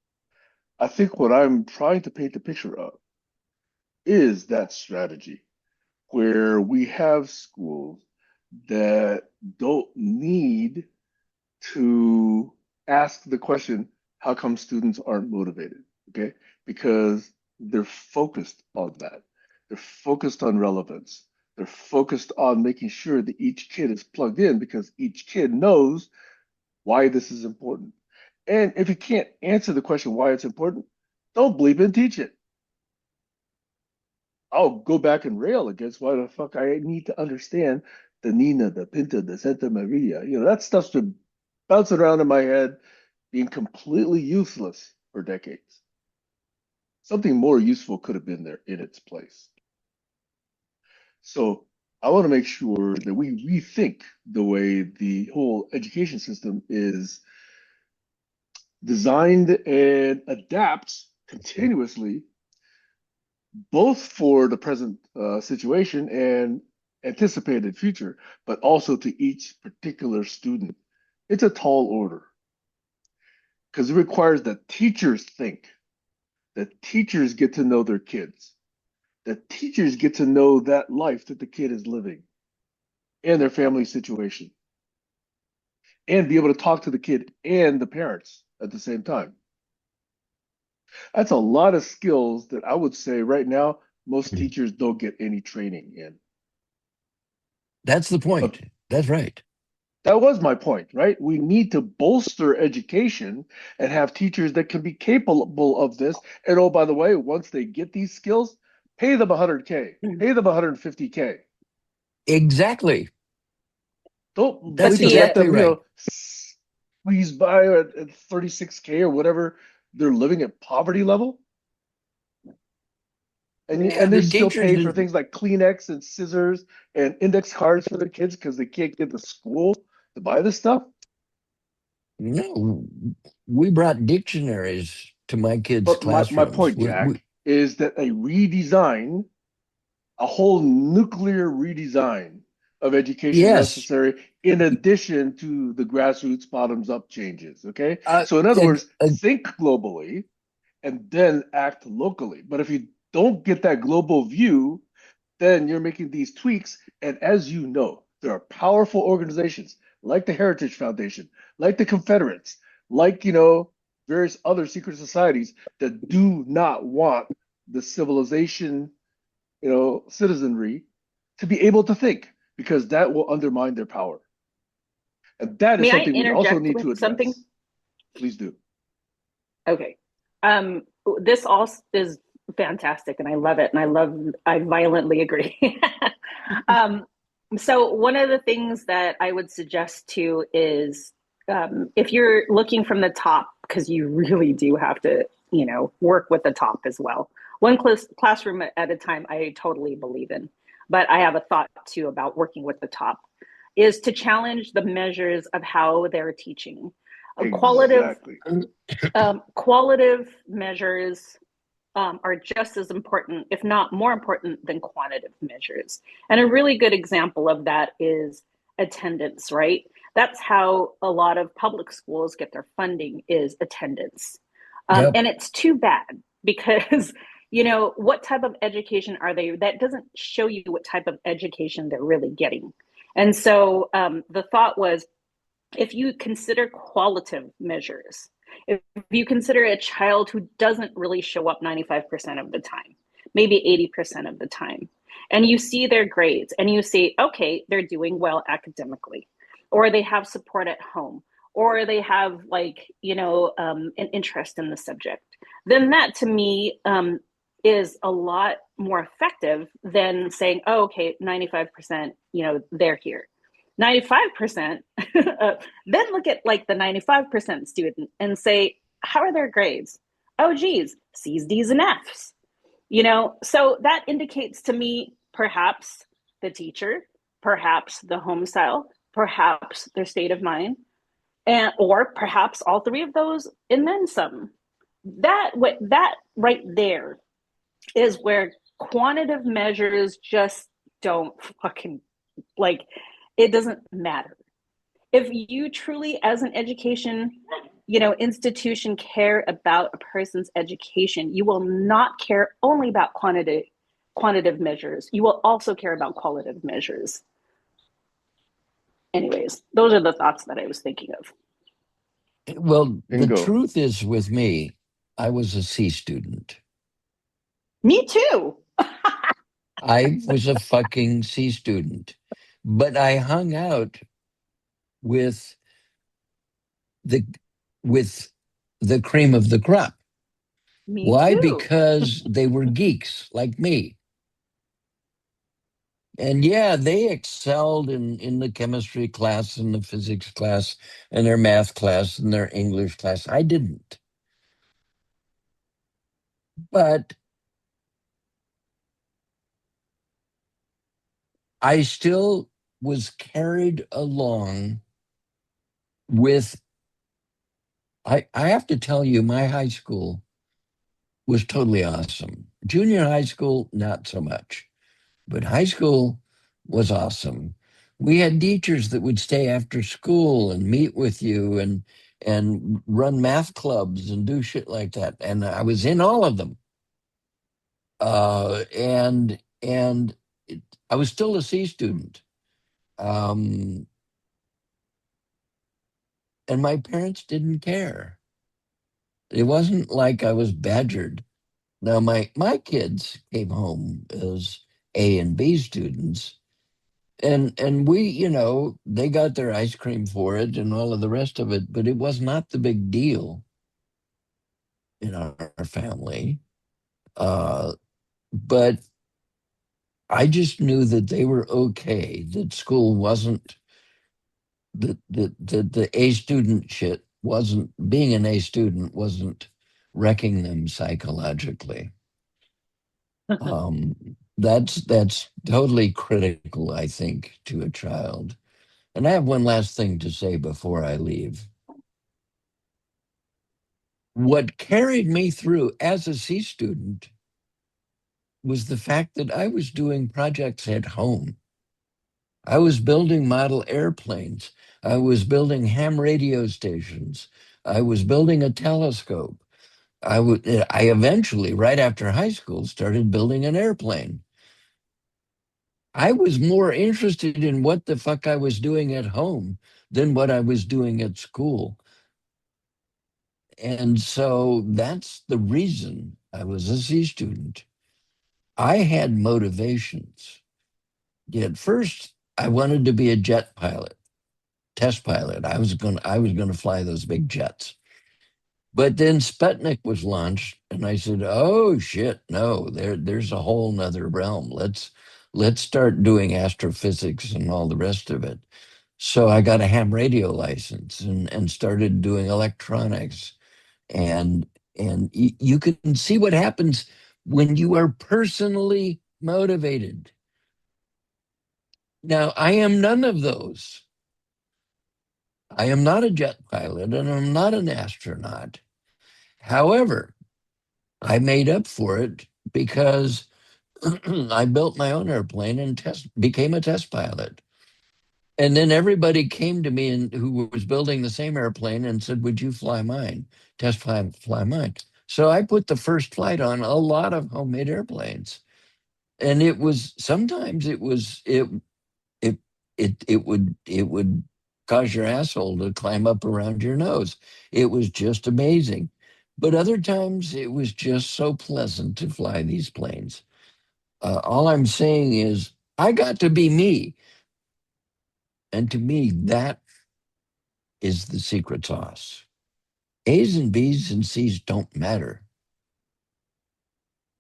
[SPEAKER 1] I think what I'm trying to paint a picture of is that strategy where we have schools that don't need to ask the question, how come students aren't motivated? Okay, because they're focused on that. They're focused on relevance. They're focused on making sure that each kid is plugged in because each kid knows why this is important. And if you can't answer the question why it's important, don't bleep and teach it. I'll go back and rail against why the fuck I need to understand the Nina, the Pinta, the Santa Maria. That stuff's been bouncing around in my head, being completely useless for decades. Something more useful could have been there in its place. So I want to make sure that we rethink the way the whole education system is designed and adapts continuously, both for the present situation and anticipated future, but also to each particular student. It's a tall order because it requires that teachers think, that teachers get to know their kids, that teachers get to know that life that the kid is living and their family situation, and be able to talk to the kid and the parents at the same time. That's a lot of skills that I would say right now most teachers don't get any training in.
[SPEAKER 2] That's the
[SPEAKER 1] But
[SPEAKER 2] point. That's right.
[SPEAKER 1] that was my point, right? We need to bolster education and have teachers that can be capable of this. And oh, by the way, once they get these skills, pay them 100K, pay them 150K.
[SPEAKER 2] Exactly.
[SPEAKER 1] Don't
[SPEAKER 2] That's
[SPEAKER 1] bleep and let
[SPEAKER 2] exactly
[SPEAKER 1] them,
[SPEAKER 2] right.
[SPEAKER 1] squeeze by at 36K or whatever they're living at poverty level.
[SPEAKER 2] Yeah,
[SPEAKER 1] And they're
[SPEAKER 2] the
[SPEAKER 1] still
[SPEAKER 2] teachers,
[SPEAKER 1] paying for things like Kleenex and scissors and index cards for their kids because they can't get to school to buy this stuff.
[SPEAKER 2] no, we brought dictionaries to my kids'
[SPEAKER 1] But my
[SPEAKER 2] classrooms.
[SPEAKER 1] point, Jack, is that a whole nuclear redesign of education
[SPEAKER 2] Yes,
[SPEAKER 1] necessary in addition to the grassroots bottoms up changes. Okay.
[SPEAKER 2] uh,
[SPEAKER 1] So in other
[SPEAKER 2] ag-
[SPEAKER 1] words,
[SPEAKER 2] ag-
[SPEAKER 1] think globally and then act locally. But if you don't get that global view, then you're making these tweaks. And as you know, there are powerful organizations like the Heritage Foundation, like the Confederates, like, various other secret societies that do not want the civilization, citizenry to be able to think because that will undermine their power. And that is
[SPEAKER 3] May I
[SPEAKER 1] something we also
[SPEAKER 3] interject
[SPEAKER 1] need
[SPEAKER 3] with
[SPEAKER 1] to
[SPEAKER 3] something?
[SPEAKER 1] address. Please do.
[SPEAKER 3] Okay. Um, this all is fantastic and I love it. And I violently agree. um, so one of the things that I would suggest too is if you're looking from the top, because you really do have to, work with the top as well. One classroom at a time, I totally believe in. But I have a thought too about working with the top. is to challenge the measures of how they're teaching. Qualitative
[SPEAKER 1] Exactly.
[SPEAKER 3] qualitative measures are just as important, if not more important, than quantitative measures. And a really good example of that is attendance, right? That's how a lot of public schools get their funding, is attendance.
[SPEAKER 2] Yep.
[SPEAKER 3] And it's too bad because, what type of education are they? That doesn't show you what type of education they're really getting. And so the thought was, if you consider qualitative measures, if you consider a child who doesn't really show up 95% of the time, maybe 80% of the time, and you see their grades and you say, okay, they're doing well academically, or they have support at home, or they have an interest in the subject, then that to me is a lot more effective than saying, oh, okay, 95%, they're here. 95%, then look at like the 95% student and say, how are their grades? Oh, geez, C's, D's, and F's. So that indicates to me perhaps the teacher, perhaps the home style, perhaps their state of mind, and or perhaps all three of those and then some. That right there is where quantitative measures just don't fucking, like, it doesn't matter. If you truly, as an education, institution, care about a person's education, you will not care only about quantitative measures. You will also care about qualitative measures. Anyways, those are the thoughts that I was thinking of.
[SPEAKER 2] Well, the
[SPEAKER 1] Bingo.
[SPEAKER 2] truth is, with me, I was a C student.
[SPEAKER 3] Me too.
[SPEAKER 2] I was a fucking C student, but I hung out with the with the cream of the crop.
[SPEAKER 3] Me
[SPEAKER 2] Why?
[SPEAKER 3] too.
[SPEAKER 2] Because they were geeks like me. And yeah, they excelled in the chemistry class and the physics class and their math class and their English class. I didn't. But I still was carried along with, I have to tell you, my high school was totally awesome. Junior high school, not so much, but high school was awesome. We had teachers that would stay after school and meet with you and run math clubs and do shit like that. And I was in all of them. And I was still a C student. Um, and my parents didn't care. It wasn't like I was badgered. Now my kids came home as A and B students, and we, they got their ice cream for it and all of the rest of it, but it was not the big deal in our family. But I just knew that they were okay, that school wasn't the A student shit wasn't being an A student wasn't wrecking them psychologically. Um, that's totally critical, I think, to a child. And I have one last thing to say before I leave. What carried me through as a C student was the fact that I was doing projects at home. I was building model airplanes. I was building ham radio stations. I was building a telescope. I eventually, right after high school, started building an airplane. I was more interested in what the fuck I was doing at home than what I was doing at school. And so that's the reason I was a C student. I had motivations. At first, I wanted to be a jet pilot, test pilot. I was going to fly those big jets. But then Sputnik was launched, and I said, "Oh shit, no! There's a whole nother realm. Let's start doing astrophysics and all the rest of it." So I got a ham radio license and started doing electronics, and you can see what happens when you are personally motivated. Now, I am none of those. I am not a jet pilot and I'm not an astronaut. However, I made up for it because I built my own airplane and became a test pilot. And then everybody came to me and who was building the same airplane and said, "Would you fly mine? Fly mine." So I put the first flight on a lot of homemade airplanes. And it was sometimes it it would cause your asshole to climb up around your nose. It was just amazing. But other times it was just so pleasant to fly these planes. All I'm saying is I got to be me. And to me, that is the secret sauce. A's and B's and C's don't matter.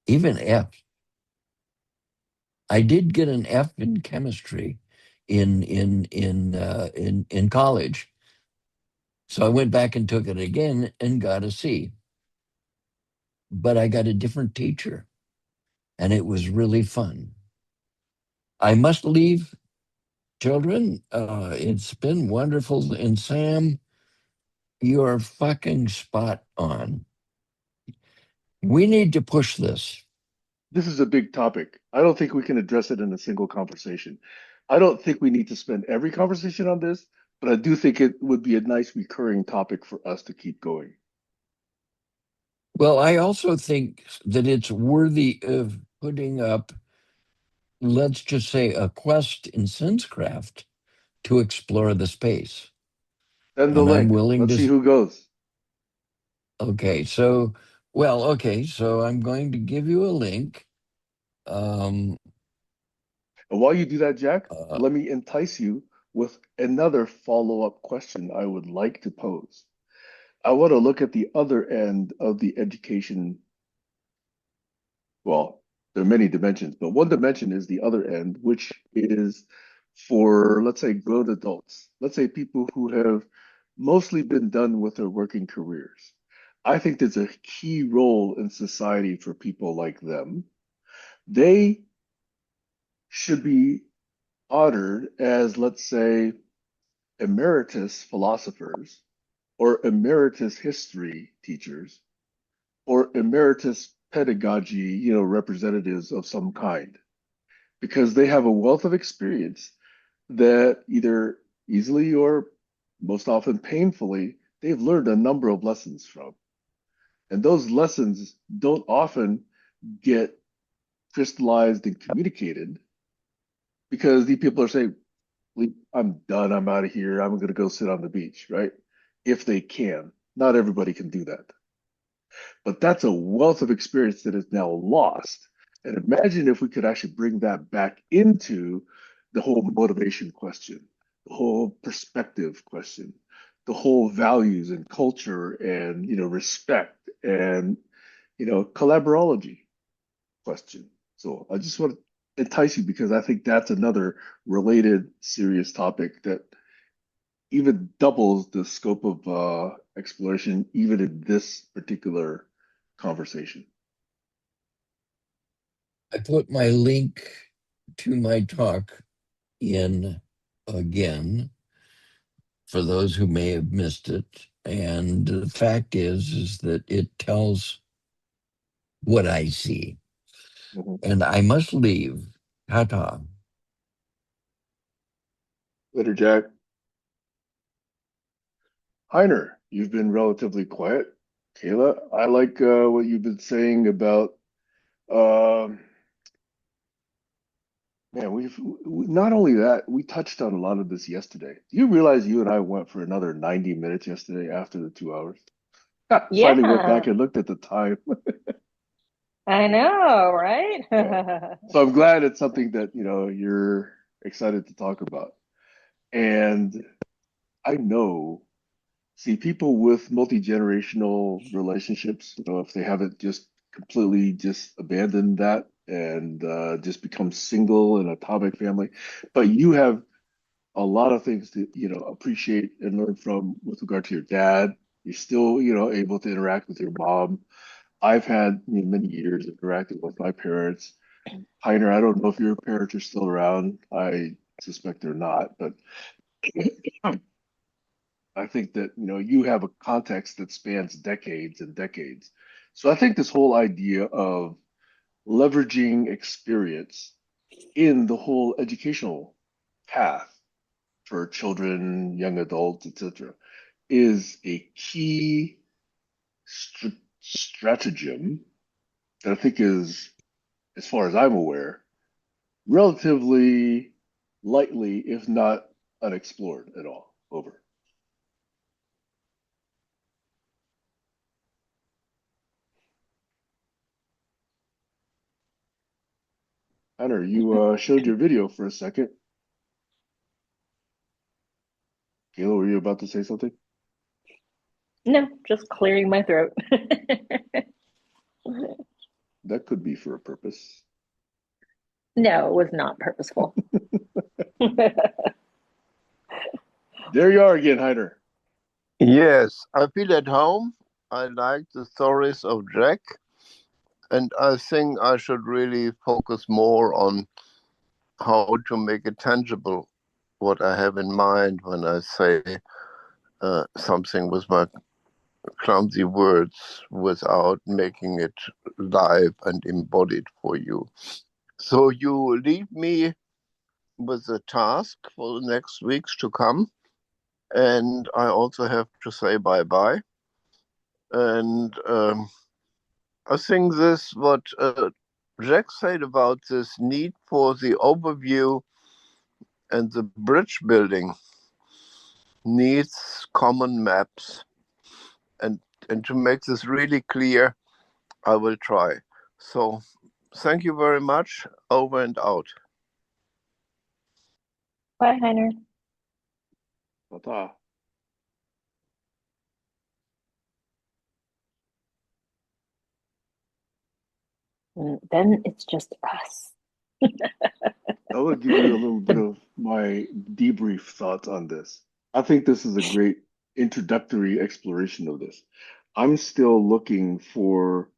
[SPEAKER 2] Even F. I did get an F in chemistry in college. So I went back and took it again and got a C. But I got a different teacher, and it was really fun. I must leave, children. It's been wonderful. And Sam, you are fucking spot on. We need to push this.
[SPEAKER 1] This is a big topic. I don't think we can address it in a single conversation. I don't think we need to spend every conversation on this, but I do think it would be a nice recurring topic for us to keep going.
[SPEAKER 2] Well, I also think that it's worthy of putting up, let's just say, a quest in Senscraft to explore the space.
[SPEAKER 1] Send the
[SPEAKER 2] And I'm
[SPEAKER 1] link.
[SPEAKER 2] willing
[SPEAKER 1] Let's
[SPEAKER 2] to.
[SPEAKER 1] see who goes.
[SPEAKER 2] Okay, so, well, okay, so I'm going to give you a link. Um,
[SPEAKER 1] And while you do that, Jack,
[SPEAKER 2] uh,
[SPEAKER 1] let me entice you with another follow-up question I would like to pose. I want to look at the other end of the education. Well, there are many dimensions, but one dimension is the other end, which is for, let's say, grown adults. Let's say people who have mostly been done with their working careers. I think there's a key role in society for people like them. They should be honored as, let's say, emeritus philosophers or emeritus history teachers or emeritus pedagogy, representatives of some kind, because they have a wealth of experience that either easily or most often painfully, they've learned a number of lessons from. And those lessons don't often get crystallized and communicated because these people are saying, I'm done, I'm out of here, I'm going to go sit on the beach, right? If they can. Not everybody can do that. But that's a wealth of experience that is now lost. And imagine if we could actually bring that back into the whole motivation question, the whole perspective question, the whole values and culture and respect and collaborology question. So I just want to entice you because I think that's another related serious topic that even doubles the scope of exploration, even in this particular conversation.
[SPEAKER 2] I put my link to my talk in again for those who may have missed it. And the fact is that it tells what I see.
[SPEAKER 1] Mhm.
[SPEAKER 2] And I must leave. Ta-ta.
[SPEAKER 1] Later, Jack. Heiner, you've been relatively quiet. Kayla, I like what you've been saying about, um, man, not only that, we touched on a lot of this yesterday. Do you realize you and I went for another 90 minutes yesterday after the 2 hours? I finally went back
[SPEAKER 3] Yeah,
[SPEAKER 1] and looked at the time.
[SPEAKER 3] I know, right?
[SPEAKER 1] Yeah. So I'm glad it's something that, you're excited to talk about. And I know, see, people with multi-generational relationships, if they haven't just completely just abandoned that and just become single in a atomic family, but you have a lot of things to, appreciate and learn from with regard to your dad. You're still, able to interact with your mom. I've had many years interacting with my parents. Heiner, I don't know if your parents are still around. I suspect they're not, but I think that, you have a context that spans decades and decades. So I think this whole idea of leveraging experience in the whole educational path for children, young adults, etc., is a key stratagem that I think is, as far as I'm aware, relatively lightly, if not unexplored at all. Over. Hunter, you showed your video for a second. Kayla, were you about to say something?
[SPEAKER 3] No, just clearing my throat.
[SPEAKER 1] That could be for a purpose.
[SPEAKER 3] No, it was not purposeful.
[SPEAKER 1] There you are again, Hunter.
[SPEAKER 4] Yes, I feel at home. I like the stories of Jack, and I think I should really focus more on how to make it tangible what I have in mind when I say something with my clumsy words without making it live and embodied for you. So you leave me with a task for the next weeks to come, and I also have to say bye bye. And I think this what Jack said about this need for the overview and the bridge building needs common maps. And to make this really clear, I will try. So thank you very much. Over and out.
[SPEAKER 3] Bye, Heiner.
[SPEAKER 1] Ta-ta.
[SPEAKER 3] Then it's just us.
[SPEAKER 1] I will give you a little bit of my debrief thoughts on this. I think this is a great introductory exploration of this. I'm still looking for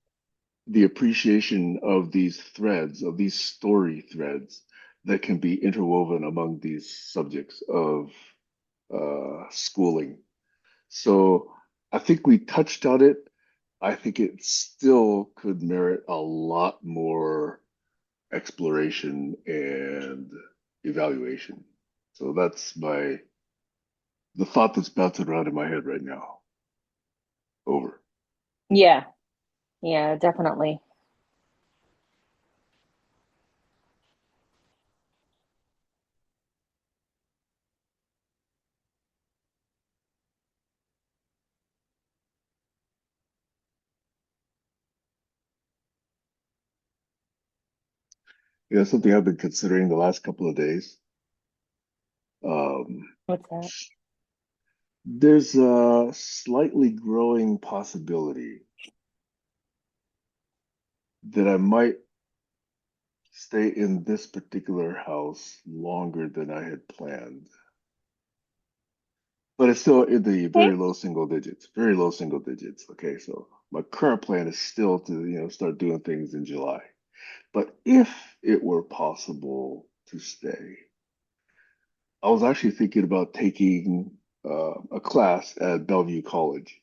[SPEAKER 1] the appreciation of these threads, of these story threads that can be interwoven among these subjects of schooling. So I think we touched on it. I think it still could merit a lot more exploration and evaluation. So that's the thought that's bouncing around in my head right now. Over.
[SPEAKER 3] Yeah, yeah, definitely.
[SPEAKER 1] Something I've been considering the last couple of days. Um,
[SPEAKER 3] What's that?
[SPEAKER 1] there's a slightly growing possibility that I might stay in this particular house longer than I had planned. But it's still in the
[SPEAKER 3] Okay.
[SPEAKER 1] very low single digits, very low single digits. Okay, so my current plan is still to, start doing things in July. But if it were possible to stay, I was actually thinking about taking a class at Bellevue College.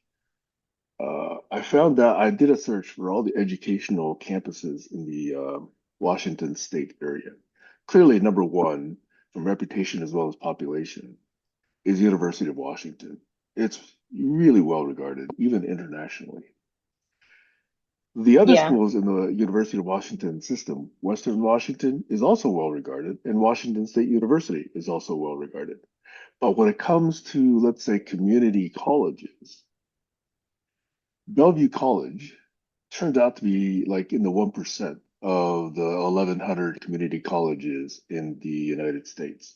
[SPEAKER 1] I found that I did a search for all the educational campuses in the Washington state area. Clearly, number one, from reputation as well as population, is University of Washington. It's really well regarded, even internationally. The other
[SPEAKER 3] Yeah,
[SPEAKER 1] schools in the University of Washington system, Western Washington is also well regarded, and Washington State University is also well regarded. But when it comes to, let's say, community colleges, Bellevue College turned out to be like in the 1% of the 1,100 community colleges in the United States.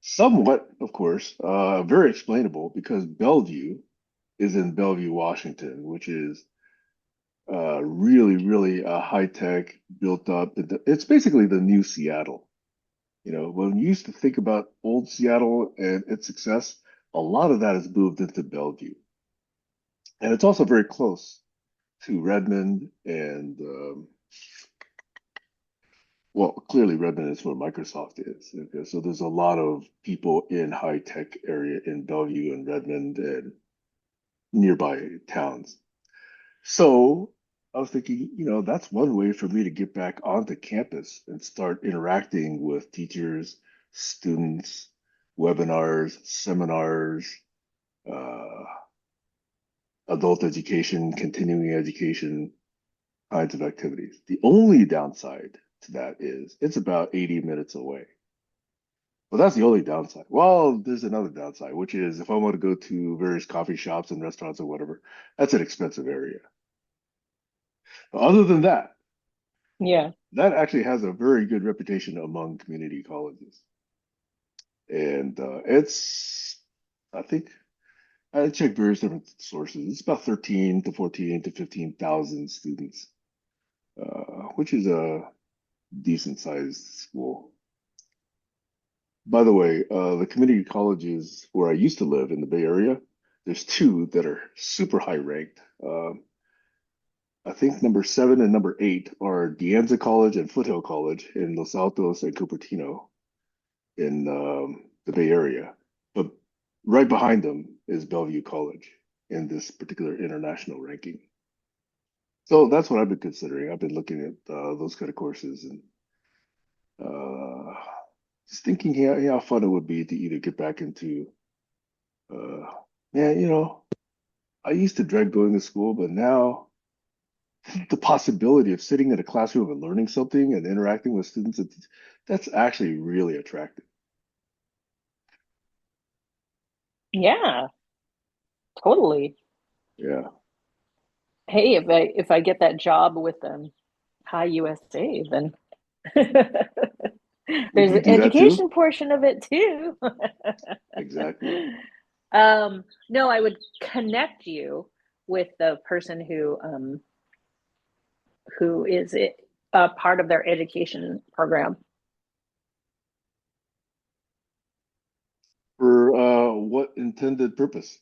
[SPEAKER 1] Somewhat, of course, very explainable because Bellevue is in Bellevue, Washington, which is really, really high tech, built up. It's basically the new Seattle. When you used to think about old Seattle and its success, a lot of that has moved into Bellevue. And it's also very close to Redmond and Well, clearly Redmond is where Microsoft is. Okay, so there's a lot of people in high tech area in Bellevue and Redmond and nearby towns. So I was thinking, that's one way for me to get back onto campus and start interacting with teachers, students, webinars, seminars, uh, adult education, continuing education kinds of activities. The only downside to that is it's about 80 minutes away. Well, that's the only downside. Well, there's another downside, which is if I want to go to various coffee shops and restaurants or whatever, that's an expensive area. But other than that,
[SPEAKER 3] Yeah.
[SPEAKER 1] that actually has a very good reputation among community colleges. And I think, I checked various different sources. It's about 13 to 14 to 15,000 students, which is a decent sized school. By the way, the community colleges where I used to live in the Bay Area, there's two that are super high ranked. I think number 7 and number 8 are De Anza College and Foothill College in Los Altos and Cupertino in the Bay Area. But right behind them is Bellevue College in this particular international ranking. So that's what I've been considering. I've been looking at those kind of courses and uh, just thinking how fun it would be to either get back into, uh, yeah, I used to dread going to school, but now the possibility of sitting in a classroom and learning something and interacting with students, that's actually really attractive.
[SPEAKER 3] Yeah, totally.
[SPEAKER 1] Yeah,
[SPEAKER 3] Hey, if I get that job with High USA, then
[SPEAKER 1] we
[SPEAKER 3] there's
[SPEAKER 1] could
[SPEAKER 3] an
[SPEAKER 1] do that too.
[SPEAKER 3] education portion of it too.
[SPEAKER 1] Exactly.
[SPEAKER 3] No, I would connect you with the person who is a part of their education program.
[SPEAKER 1] For what intended purpose?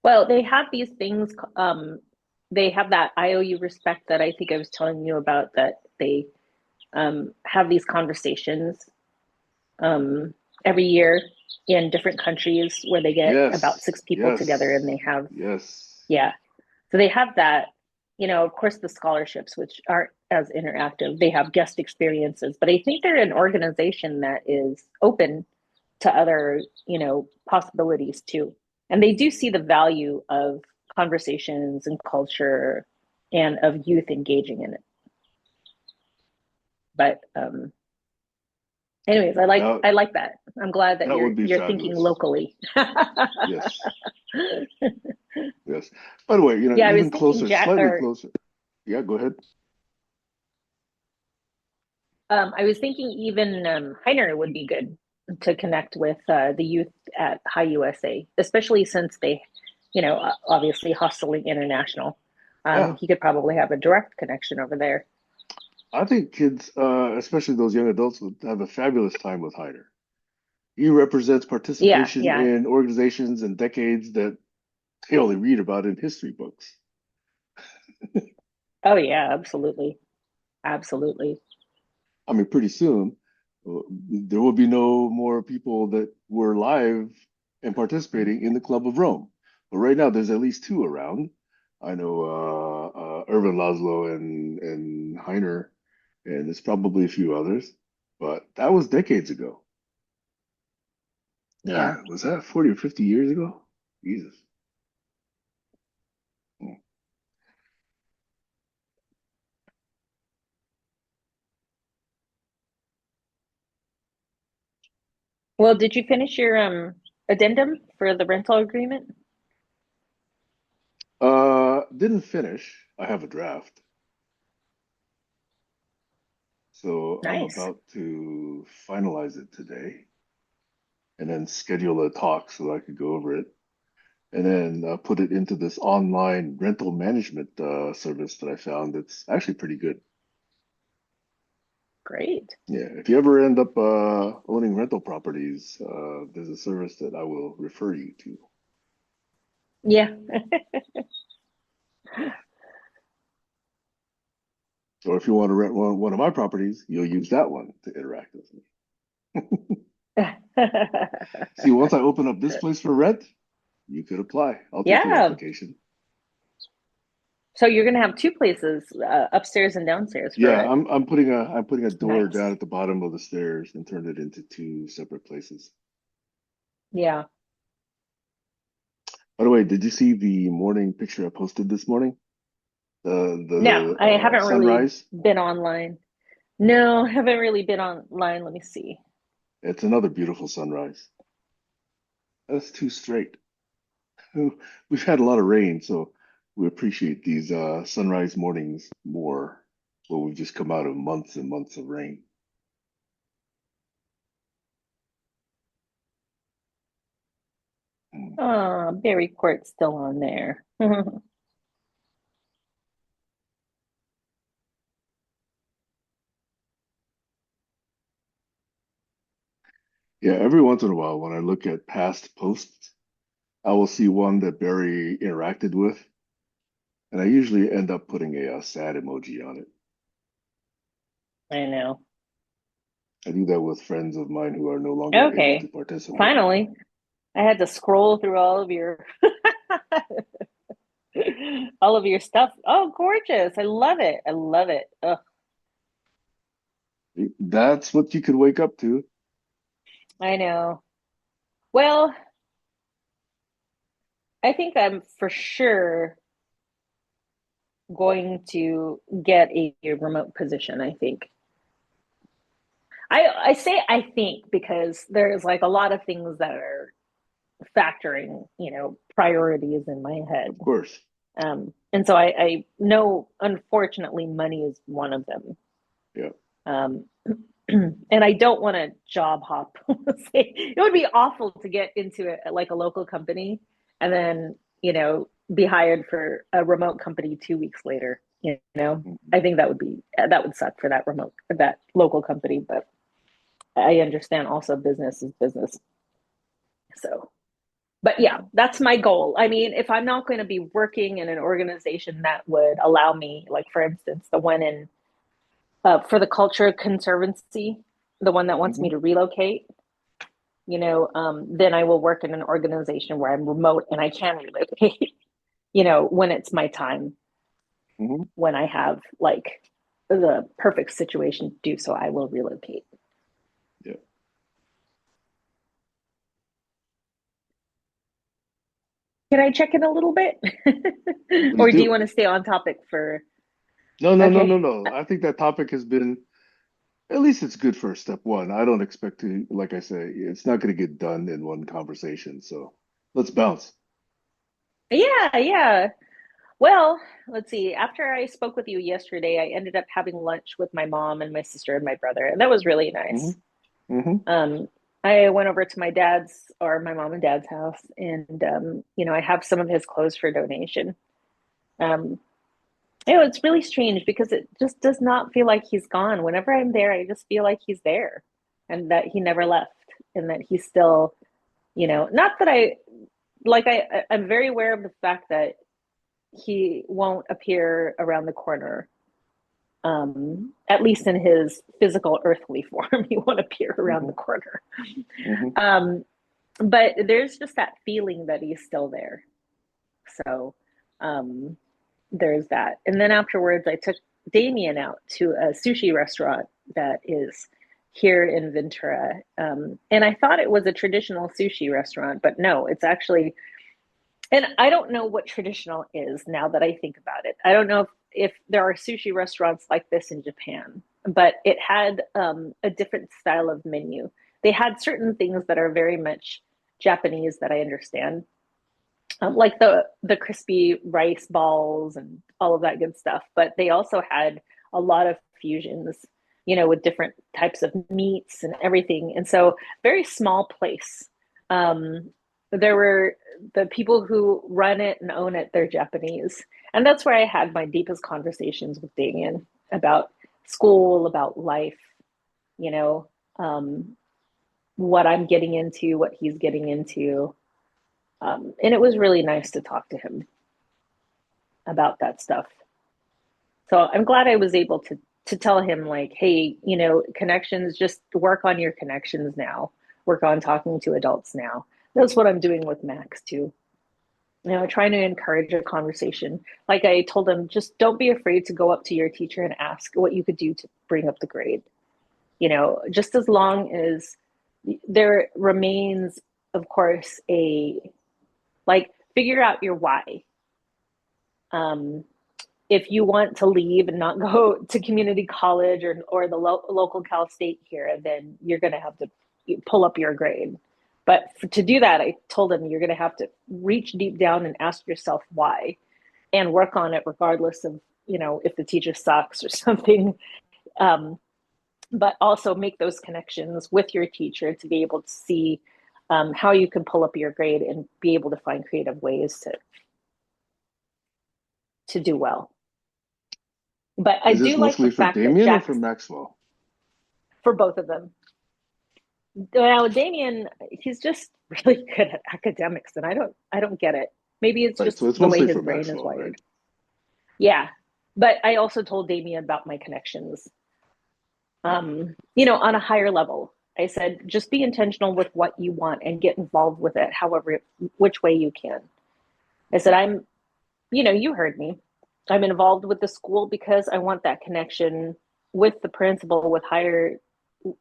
[SPEAKER 3] Well, they have these things. They have that IOU respect that I think I was telling you about. That they have these conversations um, every year in different countries where they get about
[SPEAKER 1] Yes,
[SPEAKER 3] 6 people together and they
[SPEAKER 1] yes,
[SPEAKER 3] have,
[SPEAKER 1] yes.
[SPEAKER 3] yeah. So they have that, of course, the scholarships, which aren't as interactive, they have guest experiences, but I think they're an organization that is open to other, possibilities too. And they do see the value of conversations and culture and of youth engaging in it. But anyways, I like
[SPEAKER 1] That
[SPEAKER 3] I like that. I'm glad that
[SPEAKER 1] that
[SPEAKER 3] you're
[SPEAKER 1] would be
[SPEAKER 3] you're thinking
[SPEAKER 1] fabulous.
[SPEAKER 3] locally.
[SPEAKER 1] Yes, yes. By the way,
[SPEAKER 3] Yeah, I was
[SPEAKER 1] even
[SPEAKER 3] thinking
[SPEAKER 1] closer,
[SPEAKER 3] Jack
[SPEAKER 1] slightly
[SPEAKER 3] or
[SPEAKER 1] closer. Yeah, go ahead.
[SPEAKER 3] I was thinking even Heiner would be good to connect with the youth at High USA, especially since they, obviously hustling international.
[SPEAKER 1] Yeah,
[SPEAKER 3] He could probably have a direct connection over there.
[SPEAKER 1] I think kids, especially those young adults, would have a fabulous time with Hyder. He represents
[SPEAKER 3] Yeah,
[SPEAKER 1] participation
[SPEAKER 3] yeah.
[SPEAKER 1] in organizations and decades that they only read about in history books.
[SPEAKER 3] Oh yeah, absolutely. Absolutely.
[SPEAKER 1] I mean, pretty soon, there will be no more people that were live and participating in the Club of Rome. But right now, there's at least two around. I know Irvin Laszlo and Heiner, and there's probably a few others. But that was decades ago.
[SPEAKER 3] Yeah.
[SPEAKER 1] God, was that 40 or 50 years ago? Jesus. Hmm.
[SPEAKER 3] Well, did you finish your addendum for the rental agreement?
[SPEAKER 1] Didn't finish. I have a draft. So I'm
[SPEAKER 3] Nice.
[SPEAKER 1] about to finalize it today and then schedule a talk so I could go over it and then put it into this online rental management service that I found that's actually pretty good.
[SPEAKER 3] Great.
[SPEAKER 1] Yeah, if you ever end up owning rental properties, there's a service that I will refer you to.
[SPEAKER 3] Yeah.
[SPEAKER 1] Or if you want to rent one of my properties, you'll use that one to interact with me. See, once I open up this place for rent, you could apply. I'll take your
[SPEAKER 3] Yeah.
[SPEAKER 1] application.
[SPEAKER 3] So you're gonna have two places, upstairs and downstairs for
[SPEAKER 1] Yeah,
[SPEAKER 3] it.
[SPEAKER 1] I'm putting a door down
[SPEAKER 3] Nice.
[SPEAKER 1] at the bottom of the stairs and turn it into two separate places.
[SPEAKER 3] Yeah.
[SPEAKER 1] By the way, did you see the morning picture I posted this morning? The
[SPEAKER 3] No, I
[SPEAKER 1] the
[SPEAKER 3] haven't really
[SPEAKER 1] sunrise.
[SPEAKER 3] been online. No, haven't really been online. Let me see.
[SPEAKER 1] It's another beautiful sunrise. That's two straight. We've had a lot of rain, so we appreciate these sunrise mornings more. Well, we've just come out of months and months of rain. Mm.
[SPEAKER 3] Oh, Berry Court's still on there.
[SPEAKER 1] Yeah, every once in a while when I look at past posts, I will see one that Barry interacted with, and I usually end up putting a sad emoji on it.
[SPEAKER 3] I know.
[SPEAKER 1] I do that with friends of mine who are no longer able to
[SPEAKER 3] Okay.
[SPEAKER 1] participate.
[SPEAKER 3] Finally, I had to scroll through all of your stuff. Oh, gorgeous. I love it. I love it. Ugh,
[SPEAKER 1] That's what you could wake up to.
[SPEAKER 3] I know. Well, I think I'm for sure going to get a remote position, I think. I say I think because there's like a lot of things that are factoring, priorities in my head.
[SPEAKER 1] Of course.
[SPEAKER 3] And so I know, unfortunately, money is one of them.
[SPEAKER 1] Yeah.
[SPEAKER 3] Um, and I don't want to job hop. It would be awful to get into like a local company and then, be hired for a remote company 2 weeks later.
[SPEAKER 1] Mhm.
[SPEAKER 3] I think that would suck for that local company, but I understand also business is business. So, but yeah, that's my goal. I mean, if I'm not going to be working in an organization that would allow me, like for instance, the one in for the Culture Conservancy, the one that wants me
[SPEAKER 1] Mhm.
[SPEAKER 3] to relocate, then I will work in an organization where I'm remote and I can relocate, when it's my time,
[SPEAKER 1] Mhm.
[SPEAKER 3] when I have like the perfect situation to do so, I will relocate.
[SPEAKER 1] Yeah.
[SPEAKER 3] Can I check in a little bit?
[SPEAKER 1] Please
[SPEAKER 3] Or do you
[SPEAKER 1] do.
[SPEAKER 3] want to stay on topic for?
[SPEAKER 1] No, no, no, no,
[SPEAKER 3] Okay.
[SPEAKER 1] no. I think that topic has been, at least it's good for step one. I don't expect to, like I say, it's not going to get done in one conversation. So let's bounce.
[SPEAKER 3] Yeah, yeah. Well, let's see. After I spoke with you yesterday, I ended up having lunch with my mom and my sister and my brother, and that was really
[SPEAKER 1] Hmm.
[SPEAKER 3] nice.
[SPEAKER 1] Hmm.
[SPEAKER 3] Um, I went over to my mom and dad's house, and I have some of his clothes for donation. Um, it's really strange because it just does not feel like he's gone. Whenever I'm there, I just feel like he's there, and that he never left, and that he's still, not that I like. I'm very aware of the fact that he won't appear around the corner, at least in his physical earthly form. He won't appear around
[SPEAKER 1] Hmm.
[SPEAKER 3] the corner.
[SPEAKER 1] Hmm.
[SPEAKER 3] Um, but there's just that feeling that he's still there. So um, there's that. And then afterwards, I took Damien out to a sushi restaurant that is here in Ventura. And I thought it was a traditional sushi restaurant, but no, it's actually, and I don't know what traditional is now that I think about it. I don't know if there are sushi restaurants like this in Japan, but it had a different style of menu. They had certain things that are very much Japanese that I understand, like the crispy rice balls and all of that good stuff. But they also had a lot of fusions, with different types of meats and everything. And so, very small place. There were the people who run it and own it, they're Japanese. And that's where I had my deepest conversations with Damien about school, about life, you know, um, what I'm getting into, what he's getting into. And it was really nice to talk to him about that stuff. So I'm glad I was able to to tell him like, hey, connections, just work on your connections now. Work on talking to adults now. That's what I'm doing with Max too. Trying to encourage a conversation. Like I told him, just don't be afraid to go up to your teacher and ask what you could do to bring up the grade. Just as long as there remains, of course, figure out your why. If you want to leave and not go to community college or the local Cal State here, then you're going to have to pull up your grade. But to do that, I told him you're going to have to reach deep down and ask yourself why, and work on it regardless of if the teacher sucks or something. But also make those connections with your teacher to be able to see how you can pull up your grade and be able to find creative ways to do well. But I
[SPEAKER 1] Is this
[SPEAKER 3] do like the
[SPEAKER 1] mostly for
[SPEAKER 3] fact that
[SPEAKER 1] Damien or
[SPEAKER 3] Jack's
[SPEAKER 1] for Maxwell?
[SPEAKER 3] for both of them. Well, Damien, he's just really good at academics, and I don't get it. Maybe it's
[SPEAKER 1] Right,
[SPEAKER 3] just
[SPEAKER 1] so it's
[SPEAKER 3] the way
[SPEAKER 1] mostly
[SPEAKER 3] his
[SPEAKER 1] for
[SPEAKER 3] brain is
[SPEAKER 1] Maxwell, right?
[SPEAKER 3] wired. Yeah, but I also told Damien about my connections. On a higher level, I said just be intentional with what you want and get involved with it, however, which way you can. I said you heard me. I'm involved with the school because I want that connection with the principal,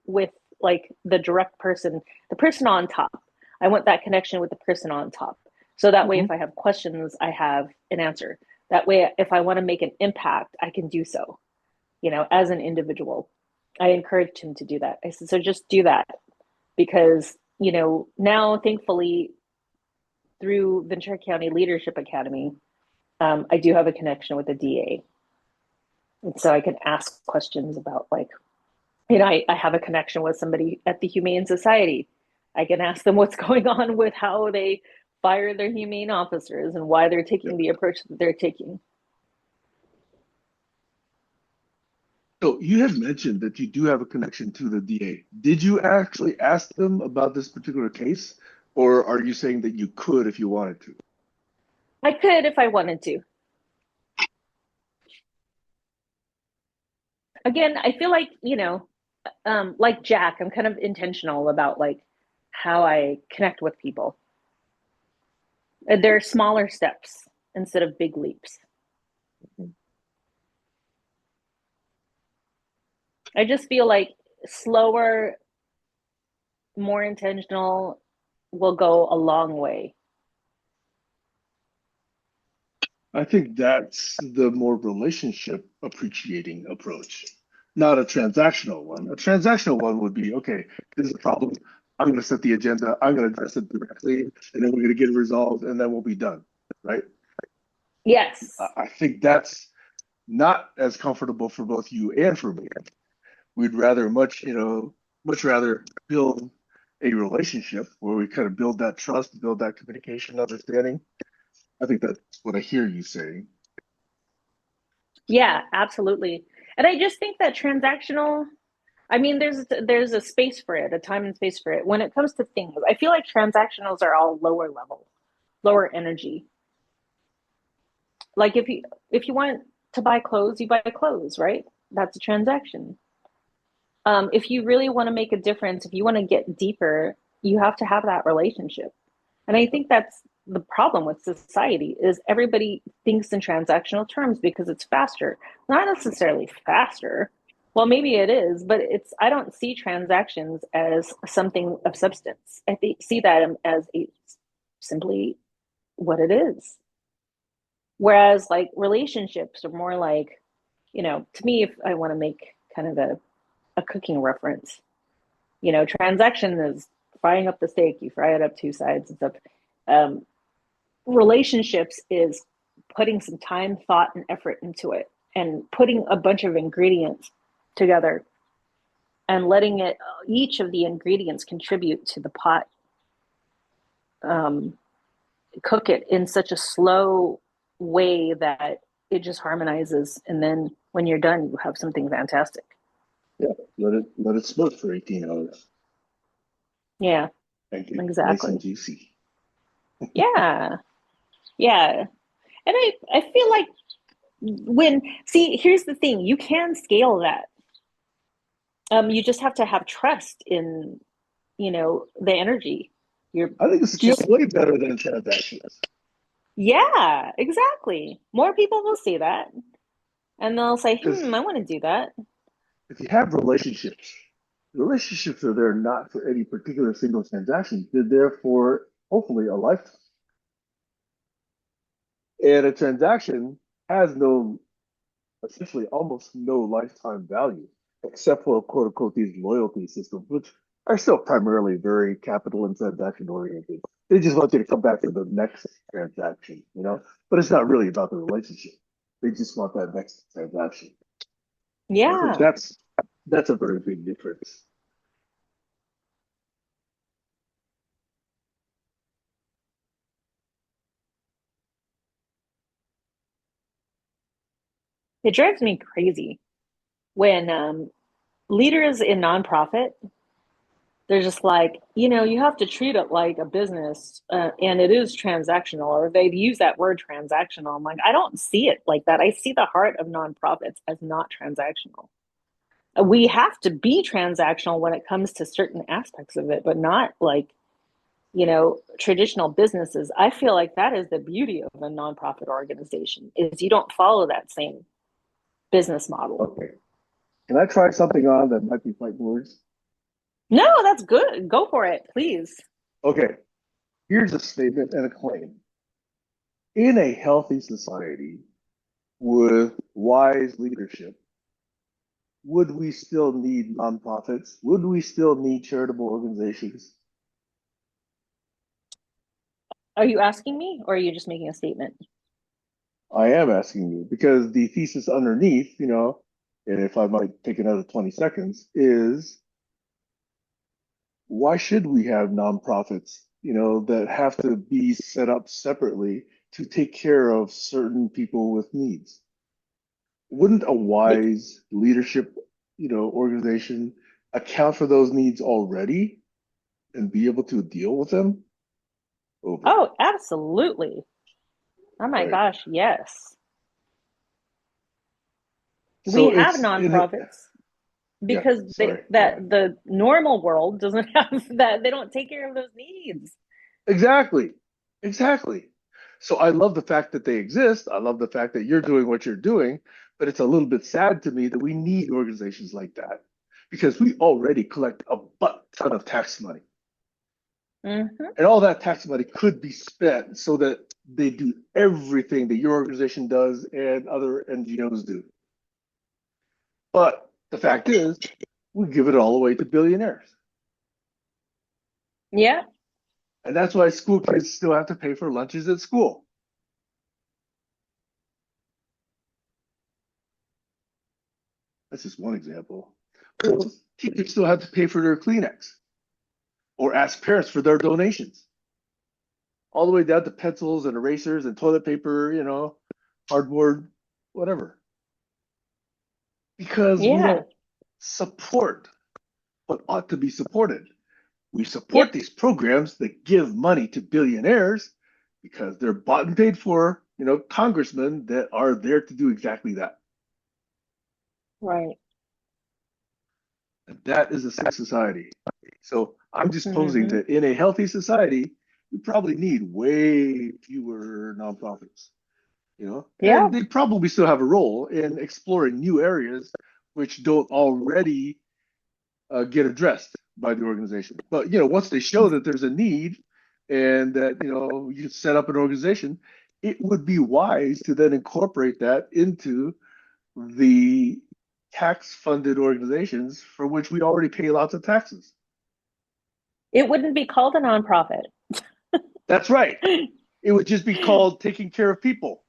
[SPEAKER 3] with like the direct person, the person on top. I want that connection with the person on top. So that way, if I have questions, I have an answer. That way, if I want to make an impact, I can do so, as an individual. I encouraged him to do that. I said, so just do that because, now thankfully through Ventura County Leadership Academy, I do have a connection with the DA. And so I can ask questions about I have a connection with somebody at the Humane Society. I can ask them what's going on with how they fire their humane officers and why they're taking the approach that they're taking.
[SPEAKER 1] So you had mentioned that you do have a connection to the DA. Did you actually ask them about this particular case, or are you saying that you could if you wanted to?
[SPEAKER 3] I could if I wanted to. Again, I feel like Jack, I'm kind of intentional about how I connect with people. There are smaller steps instead of big leaps. I just feel like slower, more intentional will go a long way.
[SPEAKER 1] I think that's the more relationship appreciating approach, not a transactional one. A transactional one would be, okay, this is a problem. I'm going to set the agenda. I'm going to address it directly, and then we're going to get it resolved, and then we'll be done, right?
[SPEAKER 3] Yes.
[SPEAKER 1] I think that's not as comfortable for both you and for me. We'd rather much rather build a relationship where we kind of build that trust, build that communication, understanding. I think that's what I hear you saying.
[SPEAKER 3] Yeah, absolutely. And I just think that transactional, I mean, there's a space for it, a time and space for it. When it comes to things, I feel like transactionals are all lower level, lower energy. Like if you want to buy clothes, you buy clothes, right? That's a transaction. If you really want to make a difference, if you want to get deeper, you have to have that relationship. And I think that's the problem with society is everybody thinks in transactional terms because it's faster. Not necessarily faster. Well, maybe it is, but I don't see transactions as something of substance. See that as simply what it is. Whereas relationships are more to me, if I want to make kind of a cooking reference, transaction is frying up the steak, you fry it up two sides and stuff. Um, Relationships is putting some time, thought, and effort into it and putting a bunch of ingredients together and letting each of the ingredients contribute to the pot. Cook it in such a slow way that it just harmonizes, and then when you're done, you have something fantastic.
[SPEAKER 1] Yeah, let it smoke for 18 hours.
[SPEAKER 3] Yeah,
[SPEAKER 1] Thank you. Nice and
[SPEAKER 3] exactly.
[SPEAKER 1] juicy.
[SPEAKER 3] Yeah, yeah. And I feel like See, here's the thing, you can scale that. You just have to have trust in, the energy. You're
[SPEAKER 1] I think it scales
[SPEAKER 3] just,
[SPEAKER 1] way better than transactions.
[SPEAKER 3] yeah, exactly. More people will see that and they'll say,
[SPEAKER 1] Because
[SPEAKER 3] I want to do that.
[SPEAKER 1] if you have relationships, relationships are there not for any particular single transaction. They're there for hopefully a lifetime. And a transaction has essentially almost no lifetime value, except for quote unquote these loyalty systems, which are still primarily very capital and transaction oriented. They just want you to come back to the next transaction, but it's not really about the relationship. They just want that next transaction. And I think
[SPEAKER 3] Yeah.
[SPEAKER 1] that's a very big difference.
[SPEAKER 3] It drives me crazy when leaders in nonprofit, they're just like, you have to treat it like a business, and it is transactional, or they've used that word transactional. I'm like, I don't see it like that. I see the heart of nonprofits as not transactional. We have to be transactional when it comes to certain aspects of it, but not like, traditional businesses. I feel like that is the beauty of a nonprofit organization is you don't follow that same business model.
[SPEAKER 1] Okay. Can I try something on that might be fighting words?
[SPEAKER 3] No, that's good. Go for it, please.
[SPEAKER 1] Okay. Here's a statement and a claim. In a healthy society with wise leadership, would we still need nonprofits? Would we still need charitable organizations?
[SPEAKER 3] Are you asking me or are you just making a statement?
[SPEAKER 1] I am asking you because the thesis underneath, and if I might take another 20 seconds, is why should we have nonprofits, that have to be set up separately to take care of certain people with needs? Wouldn't a wise leadership, organization account for those needs already and be able to deal with them? Over.
[SPEAKER 3] Oh, absolutely. Oh my
[SPEAKER 1] Right.
[SPEAKER 3] gosh, yes. We
[SPEAKER 1] So
[SPEAKER 3] have
[SPEAKER 1] it's in it.
[SPEAKER 3] nonprofits
[SPEAKER 1] Yeah,
[SPEAKER 3] because
[SPEAKER 1] sorry. Go
[SPEAKER 3] that
[SPEAKER 1] ahead.
[SPEAKER 3] the normal world doesn't have that. They don't take care of those needs.
[SPEAKER 1] Exactly. Exactly. So I love the fact that they exist. I love the fact that you're doing what you're doing, but it's a little bit sad to me that we need organizations like that because we already collect a butt ton of tax money.
[SPEAKER 3] Hmm.
[SPEAKER 1] And all that tax money could be spent so that they do everything that your organization does and other NGOs do. But the fact is, we give it all away to billionaires.
[SPEAKER 3] Yeah.
[SPEAKER 1] And that's why school kids still have to pay for lunches at school. That's just one example. Teachers still have to pay for their Kleenex or ask parents for their donations, all the way down to pencils and erasers and toilet paper, cardboard, whatever. Because we
[SPEAKER 3] Yeah.
[SPEAKER 1] don't support what ought to be supported. We support
[SPEAKER 3] Yep.
[SPEAKER 1] these programs that give money to billionaires because they're bought and paid for, congressmen that are there to do exactly that.
[SPEAKER 3] Right.
[SPEAKER 1] And that is a sick society. So I'm just posing
[SPEAKER 3] Hmm.
[SPEAKER 1] that in a healthy society, we probably need way fewer nonprofits,
[SPEAKER 3] Yeah.
[SPEAKER 1] and they probably still have a role in exploring new areas which don't already get addressed by the organization. But once they show that there's a need and that you set up an organization, it would be wise to then incorporate that into the tax-funded organizations for which we already pay lots of taxes.
[SPEAKER 3] It wouldn't be called a nonprofit.
[SPEAKER 1] That's right. It would just be called taking care of people.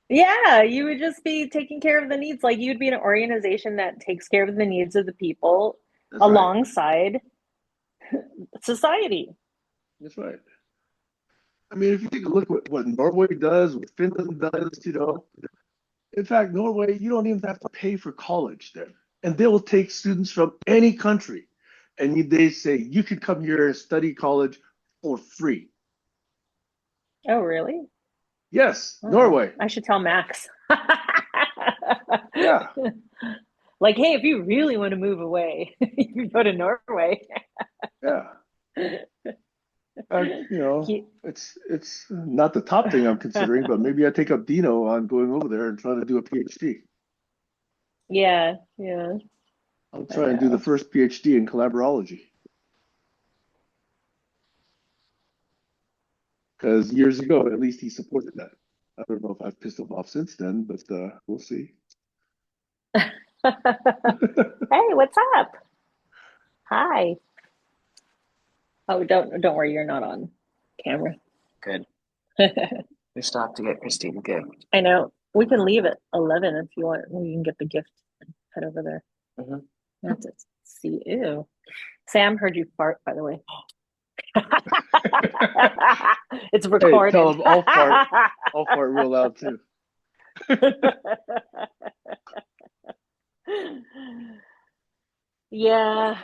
[SPEAKER 3] Yeah, you would just be taking care of the needs. Like you'd be an organization that takes care of the needs of the people
[SPEAKER 1] That's right.
[SPEAKER 3] alongside society.
[SPEAKER 1] That's right. I mean, if you take a look at what Norway does, what Finland does, in fact, Norway, you don't even have to pay for college there. And they will take students from any country. And they say, you can come here and study college for free.
[SPEAKER 3] Oh, really?
[SPEAKER 1] Yes,
[SPEAKER 3] Oh,
[SPEAKER 1] Norway.
[SPEAKER 3] I should tell Max.
[SPEAKER 1] Yeah,
[SPEAKER 3] Like, hey, if you really want to move away, you go to Norway.
[SPEAKER 1] yeah.
[SPEAKER 3] He-
[SPEAKER 1] It's not the top thing I'm considering, but maybe I take up Dino on going over there and trying to do a PhD.
[SPEAKER 3] yeah, yeah,
[SPEAKER 1] I'll
[SPEAKER 3] I
[SPEAKER 1] try and do the
[SPEAKER 3] know.
[SPEAKER 1] first PhD in collaborology because years ago, at least he supported that. I don't know if I've pissed him off since then, but we'll see.
[SPEAKER 3] Hey, what's up? Hi. Oh, don't worry, you're not on camera.
[SPEAKER 5] Good. We still have to get Christine good.
[SPEAKER 3] I know. We can leave at 11 if you want. We can get the gift and head over there.
[SPEAKER 5] Mhm.
[SPEAKER 3] Not to see. Ew. Sam heard you fart, by the way. It's
[SPEAKER 1] Hey, tell
[SPEAKER 3] recorded.
[SPEAKER 1] him I'll fart real loud too.
[SPEAKER 3] Yeah.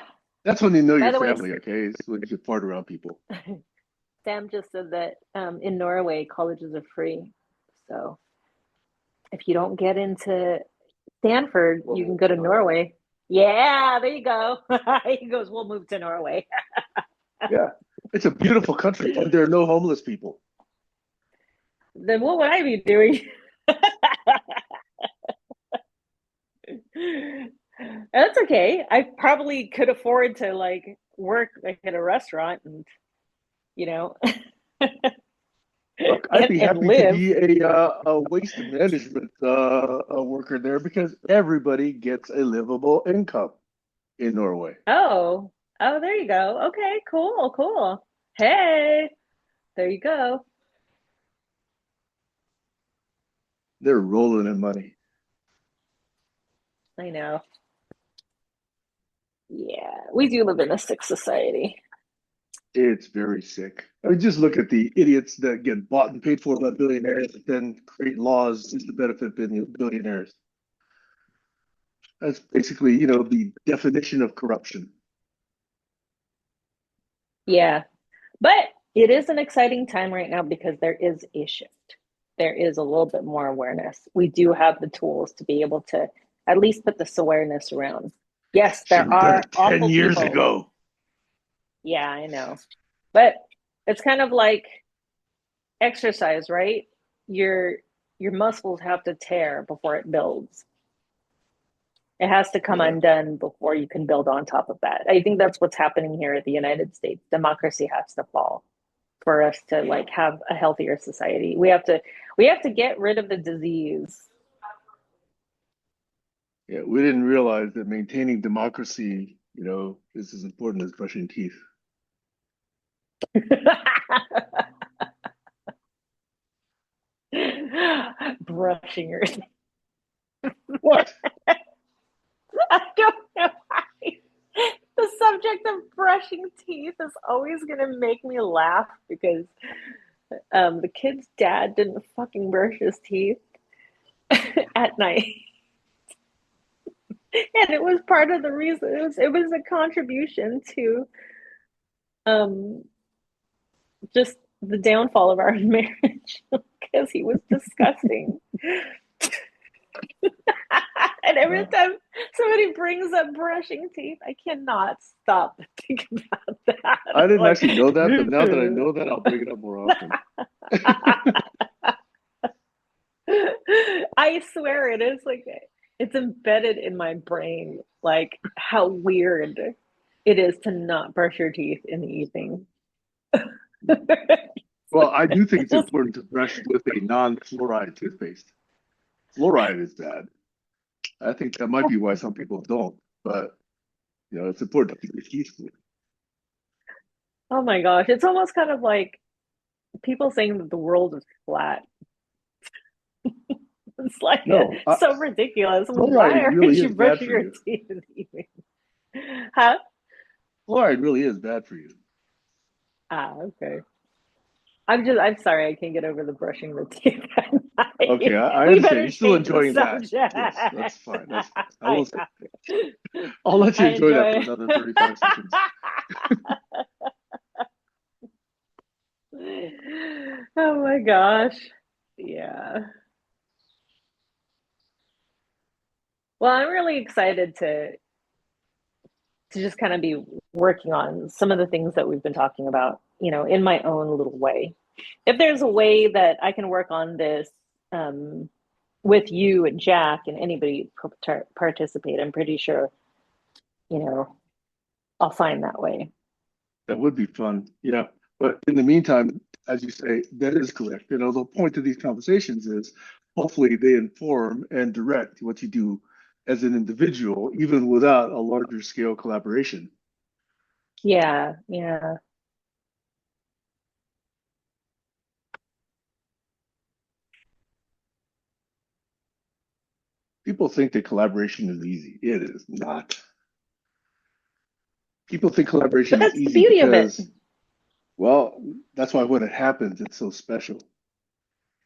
[SPEAKER 1] That's when you know
[SPEAKER 3] By
[SPEAKER 1] your
[SPEAKER 3] the way,
[SPEAKER 1] family, okay? It's when you can fart around people.
[SPEAKER 3] Sam just said that in Norway, colleges are free. So if you don't get into Stanford, you can go to Norway. Yeah, there you go. He goes, we'll move to Norway.
[SPEAKER 1] Yeah, it's a beautiful country, and there are no homeless people.
[SPEAKER 3] Then what would I be doing? That's okay. I probably could afford to like work like at a restaurant and you know
[SPEAKER 1] Look, I'd be
[SPEAKER 3] and
[SPEAKER 1] happy to
[SPEAKER 3] live.
[SPEAKER 1] be a waste management a worker there because everybody gets a livable income in Norway.
[SPEAKER 3] Oh, oh, there you go. Okay, cool, cool. Hey, there you go.
[SPEAKER 1] They're rolling in money.
[SPEAKER 3] I know. Yeah, we do live in a sick society.
[SPEAKER 1] It's very sick. I mean, just look at the idiots that get bought and paid for by billionaires, and then create laws just to benefit billionaires. That's basically, the definition of corruption.
[SPEAKER 3] Yeah, but it is an exciting time right now because there is a shift. There is a little bit more awareness. We do have the tools to be able to at least put this awareness around. Yes,
[SPEAKER 1] Should
[SPEAKER 3] there
[SPEAKER 1] have done
[SPEAKER 3] are
[SPEAKER 1] it 10
[SPEAKER 3] awful
[SPEAKER 1] years
[SPEAKER 3] people.
[SPEAKER 1] ago.
[SPEAKER 3] Yeah, I know. But it's kind of like exercise, right? Your your muscles have to tear before it builds. It has to come
[SPEAKER 1] Yeah.
[SPEAKER 3] undone before you can build on top of that. I think that's what's happening here at the United States. Democracy has to fall for us to like have a healthier society. We have to get rid of the disease.
[SPEAKER 1] Yeah, we didn't realize that maintaining democracy, is as important as brushing teeth.
[SPEAKER 3] Brushing your
[SPEAKER 1] What?
[SPEAKER 3] I don't know why. The subject of brushing teeth is always gonna make me laugh because the kid's dad didn't fucking brush his teeth at night. And it was part of the reason it was a contribution to um just the downfall of our marriage because he was disgusting. And every
[SPEAKER 1] Uh,
[SPEAKER 3] time somebody brings up brushing teeth, I cannot stop to think about that.
[SPEAKER 1] I
[SPEAKER 3] I'm
[SPEAKER 1] didn't
[SPEAKER 3] like,
[SPEAKER 1] actually know that, but now that I know that, I'll bring it up more often.
[SPEAKER 3] I swear it is like it's embedded in my brain, like how weird it is to not brush your teeth in the evening.
[SPEAKER 1] Well, I do think it's
[SPEAKER 3] Just
[SPEAKER 1] important to brush with a non-fluoride toothpaste. Fluoride is bad. I think that might be why some people don't, but it's important to keep your teeth clean.
[SPEAKER 3] oh my gosh, it's almost kind of like people saying that the world is flat. It's like
[SPEAKER 1] No,
[SPEAKER 3] so ridiculous. Why
[SPEAKER 1] fluoride
[SPEAKER 3] aren't
[SPEAKER 1] really
[SPEAKER 3] you
[SPEAKER 1] is bad
[SPEAKER 3] brushing
[SPEAKER 1] for
[SPEAKER 3] your
[SPEAKER 1] you.
[SPEAKER 3] teeth in the evening? Huh?
[SPEAKER 1] Fluoride really is bad for you.
[SPEAKER 3] Ah, okay. I'm sorry, I can't get over the brushing the teeth at
[SPEAKER 1] Okay,
[SPEAKER 3] night.
[SPEAKER 1] I
[SPEAKER 3] We
[SPEAKER 1] understand.
[SPEAKER 3] better
[SPEAKER 1] You're still
[SPEAKER 3] change the
[SPEAKER 1] enjoying that.
[SPEAKER 3] subject.
[SPEAKER 1] Yes, that's fine. That's fine. I
[SPEAKER 3] I
[SPEAKER 1] will say, I'll let you
[SPEAKER 3] I
[SPEAKER 1] enjoy that for
[SPEAKER 3] enjoy.
[SPEAKER 1] another 35 seconds.
[SPEAKER 3] Oh my gosh. Yeah.
[SPEAKER 6] Well, I'm really excited to just kind of be working on some of the things that we've been talking about, in my own little way. If there's a way that I can work on this um, with you and Jack and anybody participate, I'm pretty sure, you know, I'll find that way.
[SPEAKER 1] That would be fun. Yeah. But in the meantime, as you say, that is correct. The point of these conversations is hopefully they inform and direct what you do as an individual, even without a larger scale collaboration.
[SPEAKER 6] Yeah, yeah.
[SPEAKER 1] People think that collaboration is easy. It is not. People think
[SPEAKER 6] But
[SPEAKER 1] collaboration is
[SPEAKER 6] that's the
[SPEAKER 1] easy
[SPEAKER 6] beauty of it.
[SPEAKER 1] because, well, that's why when it happens, it's so special. It's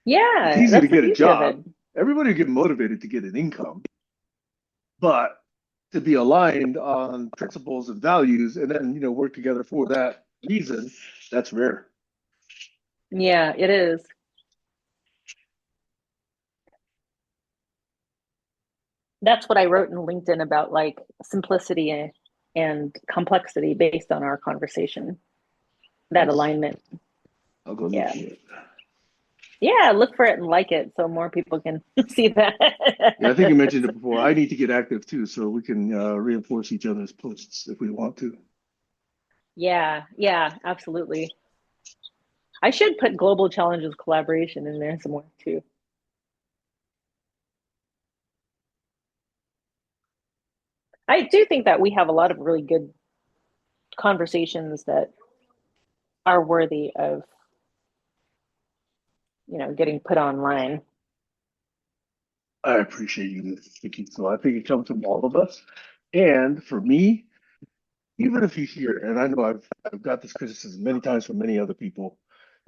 [SPEAKER 6] Yeah,
[SPEAKER 1] easy to
[SPEAKER 6] that's the
[SPEAKER 1] get a
[SPEAKER 6] beauty of it.
[SPEAKER 1] job. Everybody get motivated to get an income, but to be aligned on principles and values and then, work together for that reason, that's rare.
[SPEAKER 6] Yeah, it is. That's what I wrote in LinkedIn about like simplicity and complexity based on our conversation. That
[SPEAKER 1] Nice.
[SPEAKER 6] alignment.
[SPEAKER 1] I'll go look
[SPEAKER 6] Yeah.
[SPEAKER 1] for it.
[SPEAKER 6] Yeah, look for it and like it so more people can see that.
[SPEAKER 1] Yeah, I think you mentioned it before. I need to get active too, so we can reinforce each other's posts if we want to.
[SPEAKER 6] Yeah, yeah, absolutely. I should put global challenges collaboration in there somewhere too. I do think that we have a lot of really good conversations that are worthy of, getting put online.
[SPEAKER 1] I appreciate you thinking so. I think it comes from all of us. And for me, even if you hear, and I know I've got this criticism many times from many other people,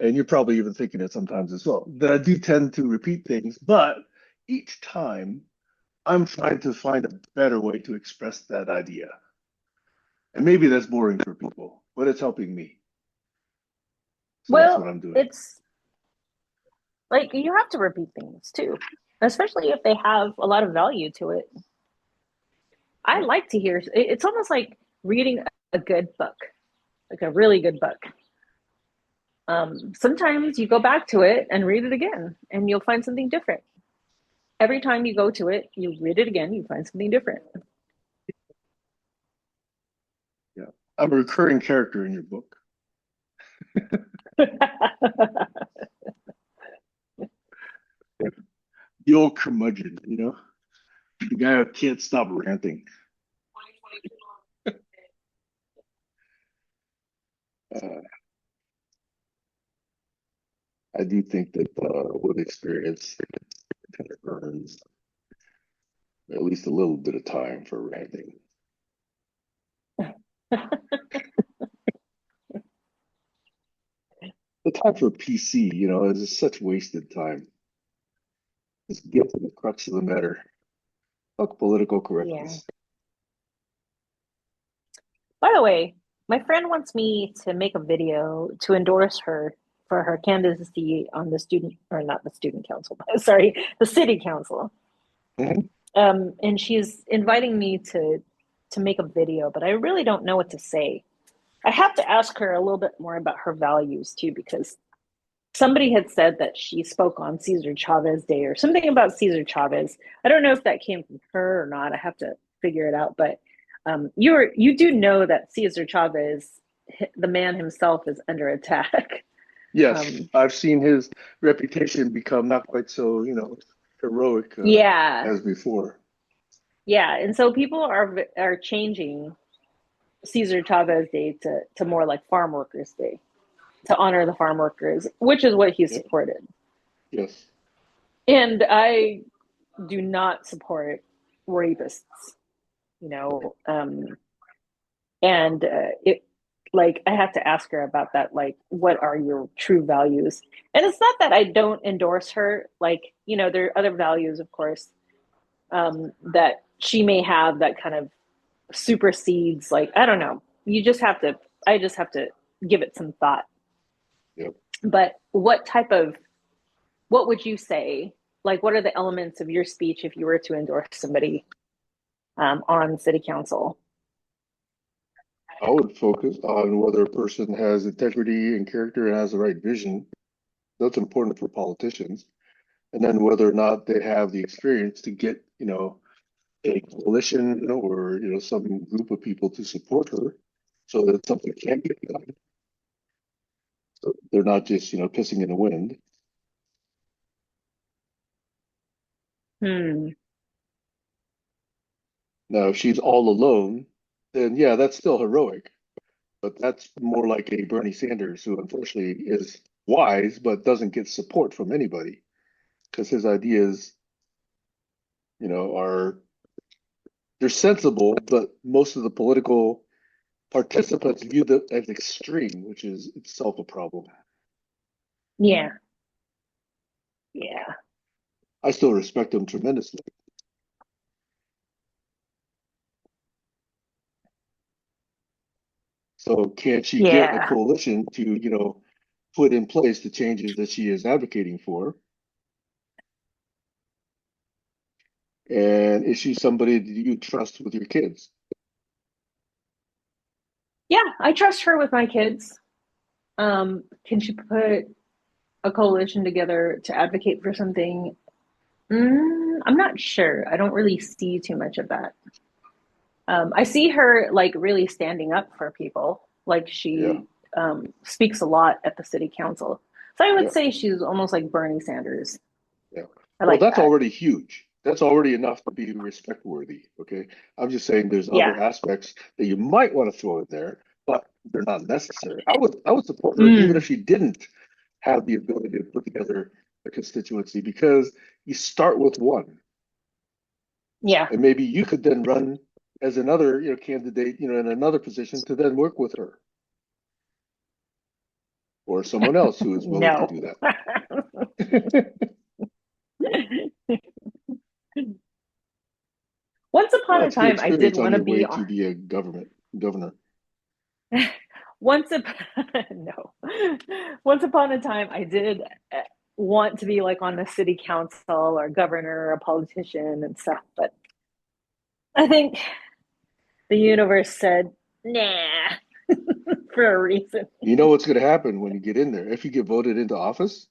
[SPEAKER 1] and you're probably even thinking it sometimes as well, that I do tend to repeat things, but each time I'm trying to find a better way to express that idea. And maybe that's boring for people, but it's helping me. So that's what
[SPEAKER 6] Well,
[SPEAKER 1] I'm doing.
[SPEAKER 6] it's like you have to repeat things too, especially if they have a lot of value to it. I
[SPEAKER 1] Yeah.
[SPEAKER 6] like to hear it's almost like reading a good book, like a really good book. Sometimes you go back to it and read it again, and you'll find something different. Every time you go to it, you read it again, you find something different.
[SPEAKER 1] Yeah. I'm a recurring character in your book. The old curmudgeon, the guy who can't stop ranting. Uh, I do think that with experience, it kind of earns at least a little bit of time for ranting. The time for PC, is just such wasted time. Just get to the crux of the matter. Fuck political
[SPEAKER 6] Yeah.
[SPEAKER 1] correctness.
[SPEAKER 6] By the way, my friend wants me to make a video to endorse her for her candidacy on the student, or not the student council, sorry, the city council.
[SPEAKER 1] Mhm.
[SPEAKER 6] And she's inviting me to make a video, but I really don't know what to say. I have to ask her a little bit more about her values too, because somebody had said that she spoke on Cesar Chavez Day or something about Cesar Chavez. I don't know if that came from her or not. I have to figure it out. But you do know that Cesar Chavez, the man himself, is under attack.
[SPEAKER 1] Yes,
[SPEAKER 6] Um,
[SPEAKER 1] I've seen his reputation become not quite so, heroic
[SPEAKER 6] yeah,
[SPEAKER 1] as before.
[SPEAKER 6] yeah, and so people are changing Cesar Chavez Day to more like Farm Workers Day to honor the farm workers, which is what he
[SPEAKER 1] Yep.
[SPEAKER 6] supported.
[SPEAKER 1] Yes.
[SPEAKER 6] And I do not support rapists, you know. And it, like, I have to ask her about that. Like, what are your true values? And it's not that I don't endorse her. Like, there are other values, of course, that she may have that kind of supersedes. Like, I don't know. You just have to. I just have to give it some thought.
[SPEAKER 1] Yep.
[SPEAKER 6] But what would you say? Like, what are the elements of your speech if you were to endorse somebody? on city council.
[SPEAKER 1] I would focus on whether a person has integrity and character and has the right vision. That's important for politicians. And then whether or not they have the experience to get, a coalition or, some group of people to support her so that something can get done. So they're not just, pissing in the wind.
[SPEAKER 6] Hmm.
[SPEAKER 1] Now, if she's all alone, then yeah, that's still heroic. But that's more like a Bernie Sanders who unfortunately is wise but doesn't get support from anybody because his ideas, are they're sensible, but most of the political participants view them as extreme, which is itself a problem.
[SPEAKER 6] Yeah. Yeah.
[SPEAKER 1] I still respect him tremendously. So can she get a
[SPEAKER 6] Yeah.
[SPEAKER 1] coalition to, put in place the changes that she is advocating for? And is she somebody that you trust with your kids?
[SPEAKER 6] Yeah, I trust her with my kids. Can she put a coalition together to advocate for something? I'm not sure. I don't really see too much of that. I see her like really standing up for people. Like
[SPEAKER 1] Yeah,
[SPEAKER 6] she speaks a lot at the city council. So I would
[SPEAKER 1] yeah,
[SPEAKER 6] say she's almost like Bernie Sanders.
[SPEAKER 1] yeah.
[SPEAKER 6] I
[SPEAKER 1] Well,
[SPEAKER 6] like
[SPEAKER 1] that's
[SPEAKER 6] that.
[SPEAKER 1] already huge. That's already enough to be respect worthy. Okay. I'm just saying there's
[SPEAKER 6] Yeah.
[SPEAKER 1] other aspects that you might want to throw in there, but they're not necessary. I would support her even if
[SPEAKER 6] Mm,
[SPEAKER 1] she didn't have the ability to put together a constituency because you start with one.
[SPEAKER 6] yeah.
[SPEAKER 1] And maybe you could then run as another, candidate, in another position to then work with her or someone else who is willing to
[SPEAKER 6] No.
[SPEAKER 1] do that.
[SPEAKER 6] Once upon
[SPEAKER 1] Well,
[SPEAKER 6] a
[SPEAKER 1] it's good
[SPEAKER 6] time, I did
[SPEAKER 1] experience on
[SPEAKER 6] want to
[SPEAKER 1] your
[SPEAKER 6] be
[SPEAKER 1] way
[SPEAKER 6] on.
[SPEAKER 1] to be a governor.
[SPEAKER 6] Once upon no. Once upon a time, I did want to be like on the city council or governor or a politician and stuff, but I think the universe said, nah, for a reason.
[SPEAKER 1] You know what's going to happen when you get in there? If you get voted into office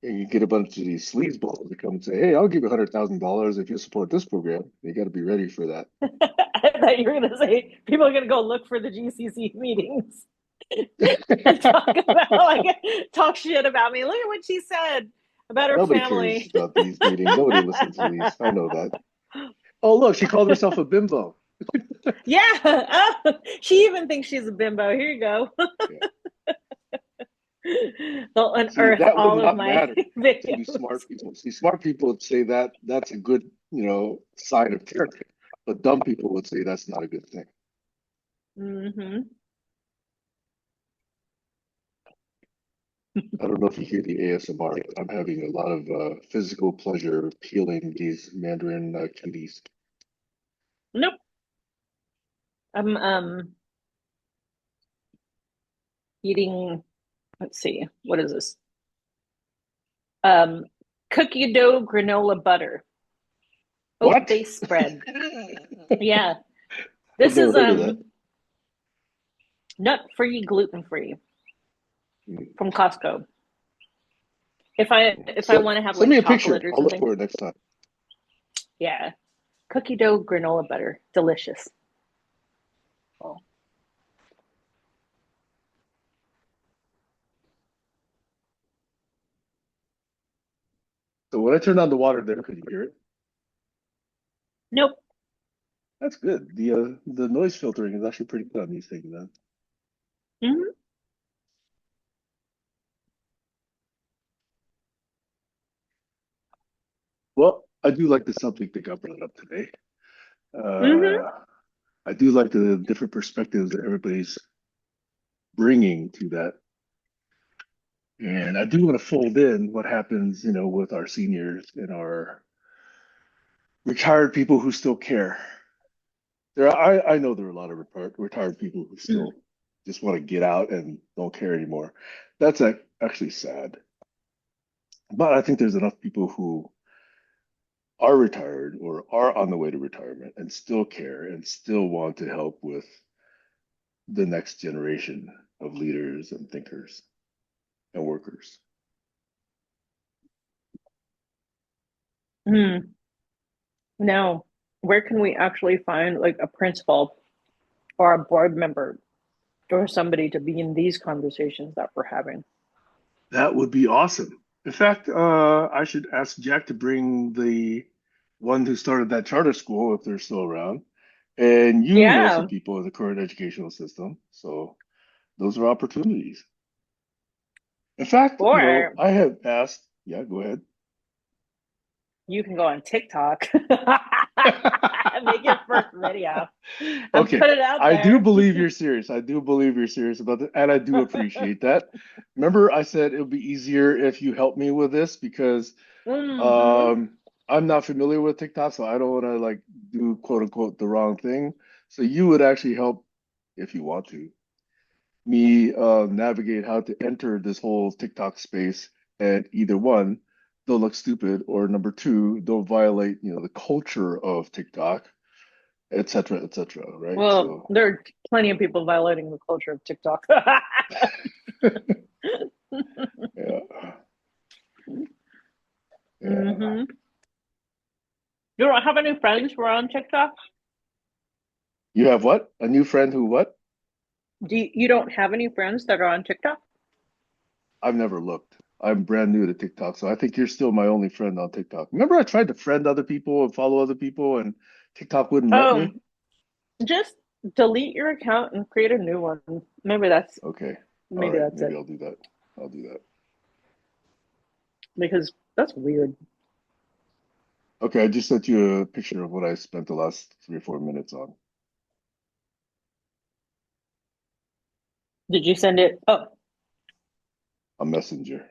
[SPEAKER 1] and you get a bunch of these sleazeballs to come and say, "Hey, I'll give you $100,000 if you support this program," you got to be ready for that.
[SPEAKER 6] I thought you were going to say people are going to go look for the GCC meetings and talk shit about me. Look at what she said about her
[SPEAKER 1] Nobody cares
[SPEAKER 6] family.
[SPEAKER 1] about these meetings. Nobody listens to these. I know that. Oh, look, she called herself a bimbo.
[SPEAKER 6] Yeah. Oh, she even thinks she's a bimbo. Here you go.
[SPEAKER 1] Yeah.
[SPEAKER 6] They'll
[SPEAKER 1] See,
[SPEAKER 6] unearth
[SPEAKER 1] that would
[SPEAKER 6] all of
[SPEAKER 1] not
[SPEAKER 6] my
[SPEAKER 1] matter to you
[SPEAKER 6] videos.
[SPEAKER 1] smart people. See, smart people would say that that's a good, sign of character, but dumb people would say that's not a good thing.
[SPEAKER 6] Mm-hmm.
[SPEAKER 1] I don't know if you hear the ASMR, but I'm having a lot of physical pleasure peeling these mandarin cuties.
[SPEAKER 6] Nope. I'm eating, let's see, what is this? Um Cookie dough granola butter. Oat
[SPEAKER 1] What?
[SPEAKER 6] base spread. Yeah.
[SPEAKER 1] I've
[SPEAKER 6] This
[SPEAKER 1] never
[SPEAKER 6] is
[SPEAKER 1] heard of that.
[SPEAKER 6] nut free, gluten free
[SPEAKER 1] Mm.
[SPEAKER 6] from Costco. If I
[SPEAKER 1] So
[SPEAKER 6] want to have
[SPEAKER 1] send
[SPEAKER 6] like
[SPEAKER 1] me a
[SPEAKER 6] chocolate
[SPEAKER 1] picture.
[SPEAKER 6] or
[SPEAKER 1] I'll look
[SPEAKER 6] something,
[SPEAKER 1] for it next time.
[SPEAKER 6] yeah. Cookie dough granola butter. Delicious. Oh.
[SPEAKER 1] So when I turned on the water there, could you hear it?
[SPEAKER 6] Nope.
[SPEAKER 1] That's good. The noise filtering is actually pretty good on these things, man.
[SPEAKER 6] Mm-hmm.
[SPEAKER 1] Well, I do like the subject that got brought up today.
[SPEAKER 6] Mm-hmm.
[SPEAKER 1] Uh, I do like the different perspectives that everybody's bringing to that. And I do want to fold in what happens, with our seniors and our retired people who still care. I know there are a lot of retired people who still just want to get out and don't care anymore. That's actually sad. But I think there's enough people who are retired or are on the way to retirement and still care and still want to help with the next generation of leaders and thinkers and workers.
[SPEAKER 6] Hmm. Now, where can we actually find like a principal or a board member or somebody to be in these conversations that we're having?
[SPEAKER 1] That would be awesome. In fact, I should ask Jack to bring the one who started that charter school if they're still around. And you know some
[SPEAKER 6] Yeah,
[SPEAKER 1] people in the current educational system. So those are opportunities. In fact,
[SPEAKER 6] or
[SPEAKER 1] I have asked, yeah, go ahead.
[SPEAKER 6] you can go on TikTok and make your first video and
[SPEAKER 1] Okay,
[SPEAKER 6] put it out
[SPEAKER 1] I do
[SPEAKER 6] there.
[SPEAKER 1] believe you're serious. I do believe you're serious about that, and I do appreciate that. Remember, I said it would be easier if you help me with this because
[SPEAKER 6] Hmm.
[SPEAKER 1] um, I'm not familiar with TikTok, so I don't want to like do quote unquote the wrong thing. So you would actually help if you want to me navigate how to enter this whole TikTok space, and either one, don't look stupid, or number two, don't violate, the culture of TikTok, et cetera, right?
[SPEAKER 6] Well,
[SPEAKER 1] So,
[SPEAKER 6] there are plenty of people violating the culture of TikTok.
[SPEAKER 1] yeah, yeah.
[SPEAKER 6] Hmm. You don't have any friends who are on TikTok?
[SPEAKER 1] You have what? A new friend who what?
[SPEAKER 6] You don't have any friends that are on TikTok?
[SPEAKER 1] I've never looked. I'm brand new to TikTok, so I think you're still my only friend on TikTok. Remember, I tried to friend other people and follow other people, and TikTok wouldn't let me?
[SPEAKER 6] Just delete your account and create a new one.
[SPEAKER 1] Okay. All
[SPEAKER 6] Maybe
[SPEAKER 1] right.
[SPEAKER 6] that's
[SPEAKER 1] Maybe
[SPEAKER 6] it.
[SPEAKER 1] I'll do that. I'll do that.
[SPEAKER 6] Because that's weird.
[SPEAKER 1] Okay, I just sent you a picture of what I spent the last 3 or 4 minutes on
[SPEAKER 6] Did you send it? Oh,
[SPEAKER 1] a messenger.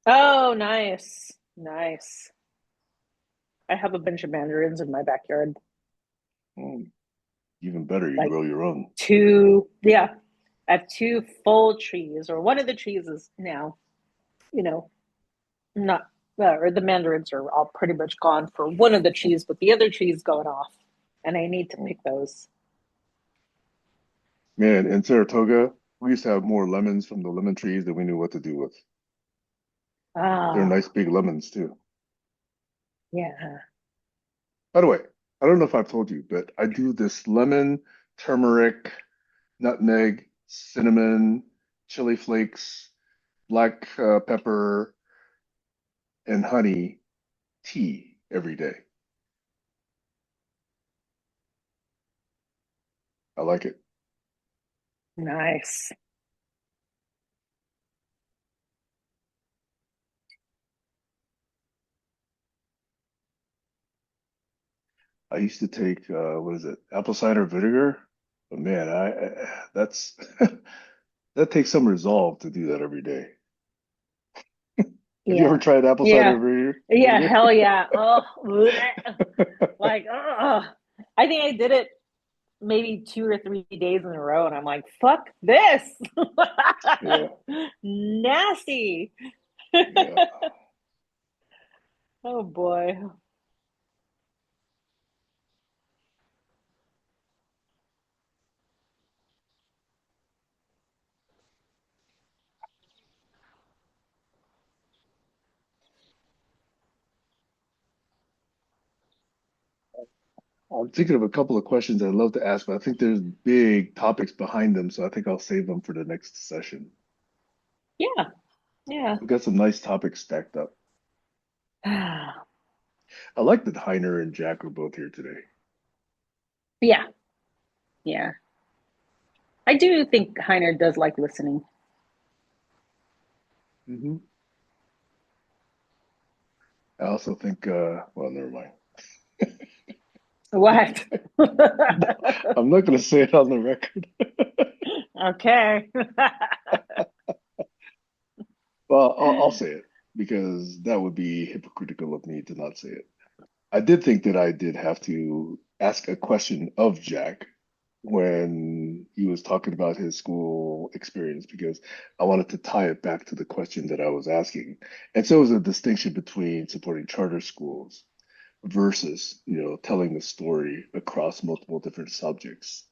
[SPEAKER 6] oh, nice, nice. I have a bunch of mandarins in my backyard.
[SPEAKER 1] Hmm, even better, you
[SPEAKER 6] Like
[SPEAKER 1] grow your own.
[SPEAKER 6] yeah. I have two full trees, or one of the trees is now, you know, not, or the mandarins are all pretty much gone for one of the trees, but the other tree is going off, and I need to
[SPEAKER 1] Hmm.
[SPEAKER 6] pick those.
[SPEAKER 1] Man, in Saratoga, we used to have more lemons from the lemon trees than we knew what to do with. They're
[SPEAKER 6] Ah,
[SPEAKER 1] nice big lemons too.
[SPEAKER 6] yeah.
[SPEAKER 1] By the way, I don't know if I've told you, but I do this lemon, turmeric, nutmeg, cinnamon, chili flakes, black pepper, and honey tea every day. I like it.
[SPEAKER 6] Nice.
[SPEAKER 1] I used to take what is it, apple cider vinegar, but man, that's that takes some resolve to do that every day. Have you ever
[SPEAKER 6] Yeah.
[SPEAKER 1] tried apple cider
[SPEAKER 6] Yeah.
[SPEAKER 1] vinegar?
[SPEAKER 6] Yeah,
[SPEAKER 1] Vinegar?
[SPEAKER 6] hell yeah. Oh, bleh. Like, I think I did it maybe 2 or 3 days in a row, and I'm like, fuck this.
[SPEAKER 1] Yeah,
[SPEAKER 6] Nasty.
[SPEAKER 1] yeah.
[SPEAKER 6] Oh boy.
[SPEAKER 1] I'm thinking of a couple of questions I'd love to ask, but I think there's big topics behind them, so I think I'll save them for the next session.
[SPEAKER 6] Yeah. Yeah.
[SPEAKER 1] We've got some nice topics stacked up. I like that Heiner and Jack are both here today.
[SPEAKER 6] Yeah. Yeah. I do think Heiner does like listening.
[SPEAKER 1] Hmm. I also think, well, never mind.
[SPEAKER 6] What?
[SPEAKER 1] I'm not going to say it on the record.
[SPEAKER 6] Okay.
[SPEAKER 1] Well, I'll say it because that would be hypocritical of me to not say it. I did think that I did have to ask a question of Jack, when he was talking about his school experience because I wanted to tie it back to the question that I was asking. And so it was a distinction between supporting charter schools versus, telling the story across multiple different subjects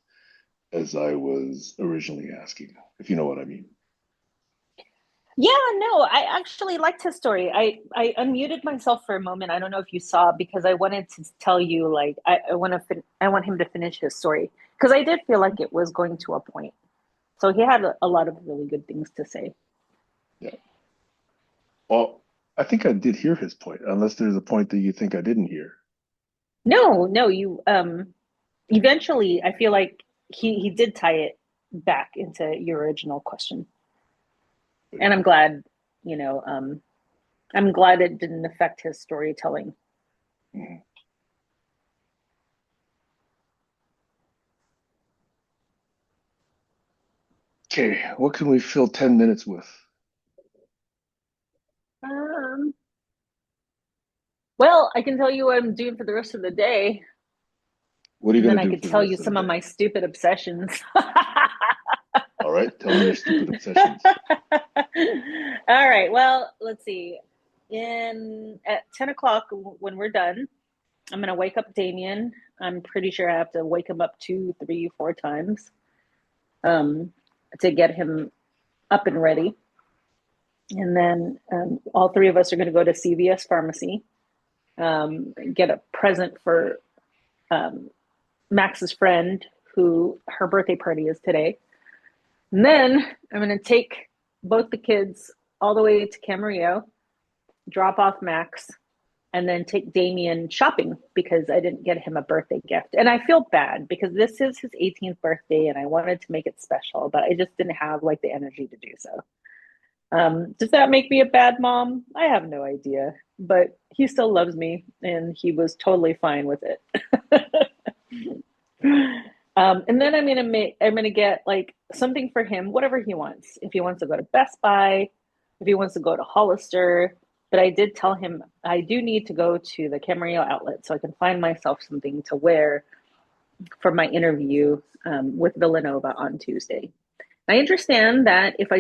[SPEAKER 1] as I was originally asking, if you know what I mean.
[SPEAKER 6] Yeah, no, I actually liked his story. I unmuted myself for a moment. I don't know if you saw because I wanted to tell you like I want him to finish his story because I did feel like it was going to a point. So he had a lot of really good things to say.
[SPEAKER 1] Yeah. Well, I think I did hear his point, unless there's a point that you think I didn't hear.
[SPEAKER 6] No, no, you eventually I feel like he did tie it back into your original question. And I'm glad, you know, I'm glad it didn't affect his storytelling.
[SPEAKER 1] Mhm. Okay, what can we fill 10 minutes with?
[SPEAKER 6] Um, well, I can tell you what I'm doing for the rest of the day,
[SPEAKER 1] What are you
[SPEAKER 6] and
[SPEAKER 1] going
[SPEAKER 6] then
[SPEAKER 1] to
[SPEAKER 6] I
[SPEAKER 1] do
[SPEAKER 6] could
[SPEAKER 1] for the
[SPEAKER 6] tell you
[SPEAKER 1] rest of the
[SPEAKER 6] some of
[SPEAKER 1] day?
[SPEAKER 6] my stupid obsessions.
[SPEAKER 1] All right, tell me your stupid obsessions.
[SPEAKER 6] All right. Well, let's see. In at 10 o'clock when we're done, I'm gonna wake up Damien. I'm pretty sure I have to wake him up two, three, four times um, to get him up and ready. And then all three of us are going to go to CVS Pharmacy, get a present for um, Max's friend, who her birthday party is today. And then I'm going to take both the kids all the way to Camarillo, drop off Max, and then take Damien shopping because I didn't get him a birthday gift. And I feel bad because this is his 18th birthday and I wanted to make it special, but I just didn't have like the energy to do so. Does that make me a bad mom? I have no idea, but he still loves me and he was totally fine with it. And then I'm gonna get like something for him, whatever he wants. If he wants to go to Best Buy, if he wants to go to Hollister, but I did tell him I do need to go to the Camarillo outlet so I can find myself something to wear for my interview with Villanova on Tuesday. I understand that if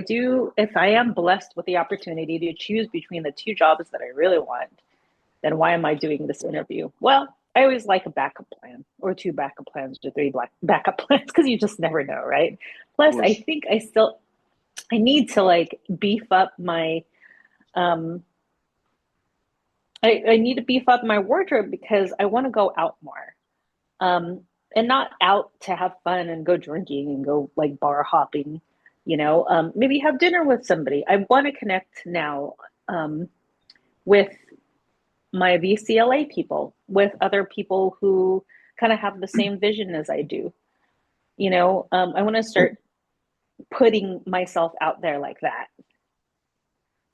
[SPEAKER 6] I am blessed with the opportunity to choose between the two jobs that I really want, then why am I doing this interview? Well, I always like a backup plan or two backup plans or three backup plans because you just never know, right?
[SPEAKER 1] Of
[SPEAKER 6] Plus, I
[SPEAKER 1] course.
[SPEAKER 6] think I need to like beef up my um I need to beef up my wardrobe because I want to go out more. Um and not out to have fun and go drinking and go like bar hopping, maybe have dinner with somebody. I want to connect now with my VCLA people, with other people who kind of have the same vision as I do. I want to start putting myself out there like that.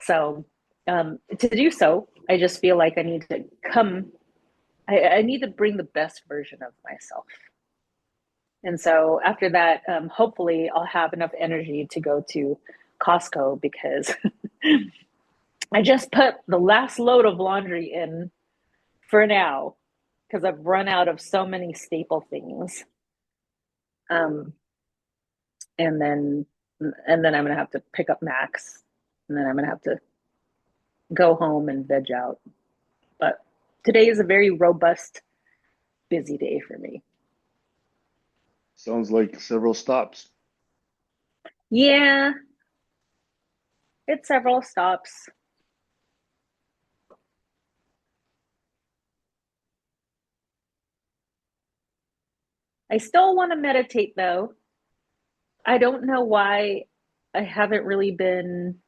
[SPEAKER 6] So to do so, I just feel like I need to I need to bring the best version of myself. And so after that, hopefully I'll have enough energy to go to Costco because I just put the last load of laundry in for now because I've run out of so many staple things. Um, and then I'm gonna have to pick up Max, and then I'm gonna have to go home and veg out. But today is a very robust, busy day for me.
[SPEAKER 1] Sounds like several stops.
[SPEAKER 6] Yeah, it's several stops. I still want to meditate though. I don't know why I haven't really been,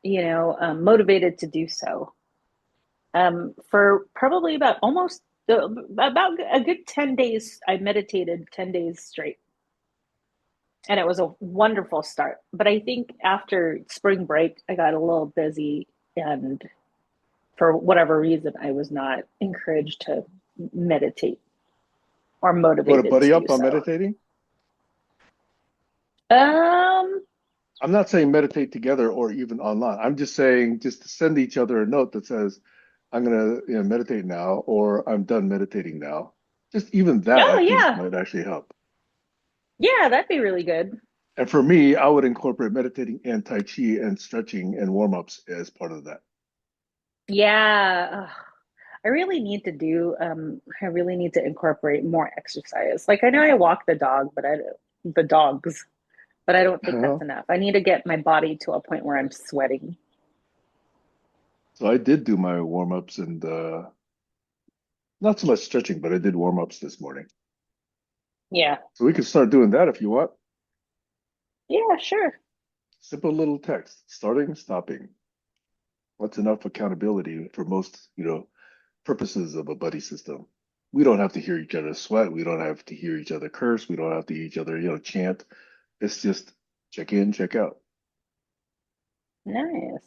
[SPEAKER 6] motivated to do so. For probably about a good 10 days, I meditated 10 days straight. And it was a wonderful start. But I think after spring break, I got a little busy. And for whatever reason, I was not encouraged to meditate or
[SPEAKER 1] You want to
[SPEAKER 6] motivated to
[SPEAKER 1] buddy
[SPEAKER 6] do
[SPEAKER 1] up on
[SPEAKER 6] so.
[SPEAKER 1] meditating?
[SPEAKER 6] Um,
[SPEAKER 1] I'm not saying meditate together or even online. I'm just saying just to send each other a note that says, I'm gonna, meditate now, or I'm done meditating now. Just even that,
[SPEAKER 6] Oh
[SPEAKER 1] I think,
[SPEAKER 6] yeah.
[SPEAKER 1] might actually help.
[SPEAKER 6] Yeah, that'd be really good.
[SPEAKER 1] And for me, I would incorporate meditating and Tai Chi and stretching and warm-ups as part of that.
[SPEAKER 6] Yeah. Ugh. I really need to incorporate more exercise. Like I know I walk the dogs, but I don't think that's
[SPEAKER 1] So
[SPEAKER 6] enough. I need to get my body to a point where I'm sweating.
[SPEAKER 1] I did do my warm-ups and not so much stretching, but I did warm-ups this morning.
[SPEAKER 6] Yeah.
[SPEAKER 1] So we can start doing that if you want.
[SPEAKER 6] Yeah, sure.
[SPEAKER 1] Simple little text, starting, stopping. What's enough accountability for most, purposes of a buddy system? We don't have to hear each other sweat. We don't have to hear each other curse. We don't have to hear each other, chant. It's just check in, check out,
[SPEAKER 6] Nice.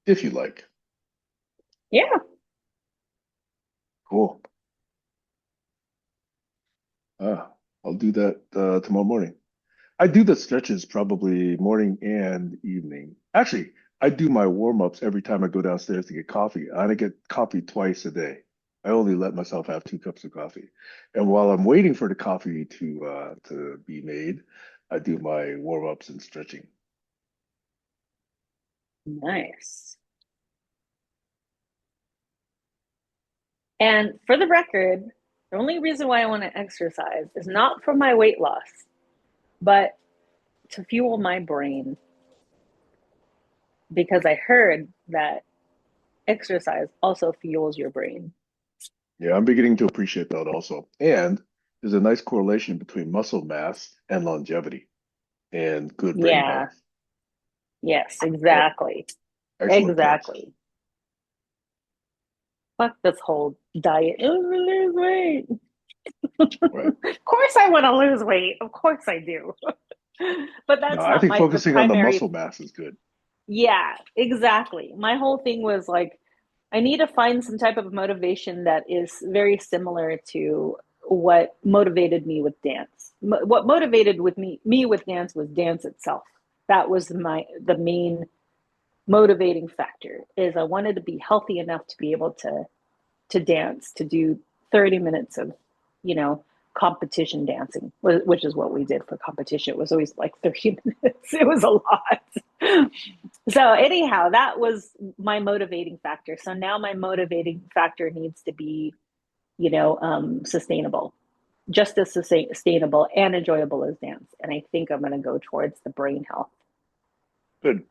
[SPEAKER 1] if you like.
[SPEAKER 6] Yeah.
[SPEAKER 1] Cool. Ah, I'll do that tomorrow morning. I do the stretches probably morning and evening. Actually, I do my warm-ups every time I go downstairs to get coffee. I get coffee twice a day. I only let myself have 2 cups of coffee. And while I'm waiting for the coffee to be made, I do my warm-ups and stretching.
[SPEAKER 6] Nice. And for the record, the only reason why I want to exercise is not for my weight loss, but to fuel my brain because I heard that exercise also fuels your brain.
[SPEAKER 1] Yeah, I'm beginning to appreciate that also. And there's a nice correlation between muscle mass and longevity and good brain
[SPEAKER 6] Yeah.
[SPEAKER 1] health.
[SPEAKER 6] Yes,
[SPEAKER 1] Yep,
[SPEAKER 6] exactly.
[SPEAKER 1] excellent text.
[SPEAKER 6] Exactly. Fuck this whole diet. Oh, lose weight.
[SPEAKER 1] Right.
[SPEAKER 6] Of course I want to lose weight. Of course I do. But
[SPEAKER 1] No,
[SPEAKER 6] that's
[SPEAKER 1] I
[SPEAKER 6] not
[SPEAKER 1] think
[SPEAKER 6] the
[SPEAKER 1] focusing on the
[SPEAKER 6] primary.
[SPEAKER 1] muscle mass is good.
[SPEAKER 6] Yeah, exactly. My whole thing was like, I need to find some type of motivation that is very similar to what motivated me with dance. What motivated with me with dance was dance itself. That was the main motivating factor. Is I wanted to be healthy enough to be able to dance, to do 30 minutes of, you know, competition dancing, which is what we did for competition. It was always like 30 minutes. It was a lot. So anyhow, that was my motivating factor. So now my motivating factor needs to be, sustainable, just as sustainable and enjoyable as dance. And I think I'm going to go towards the brain health.
[SPEAKER 1] Good.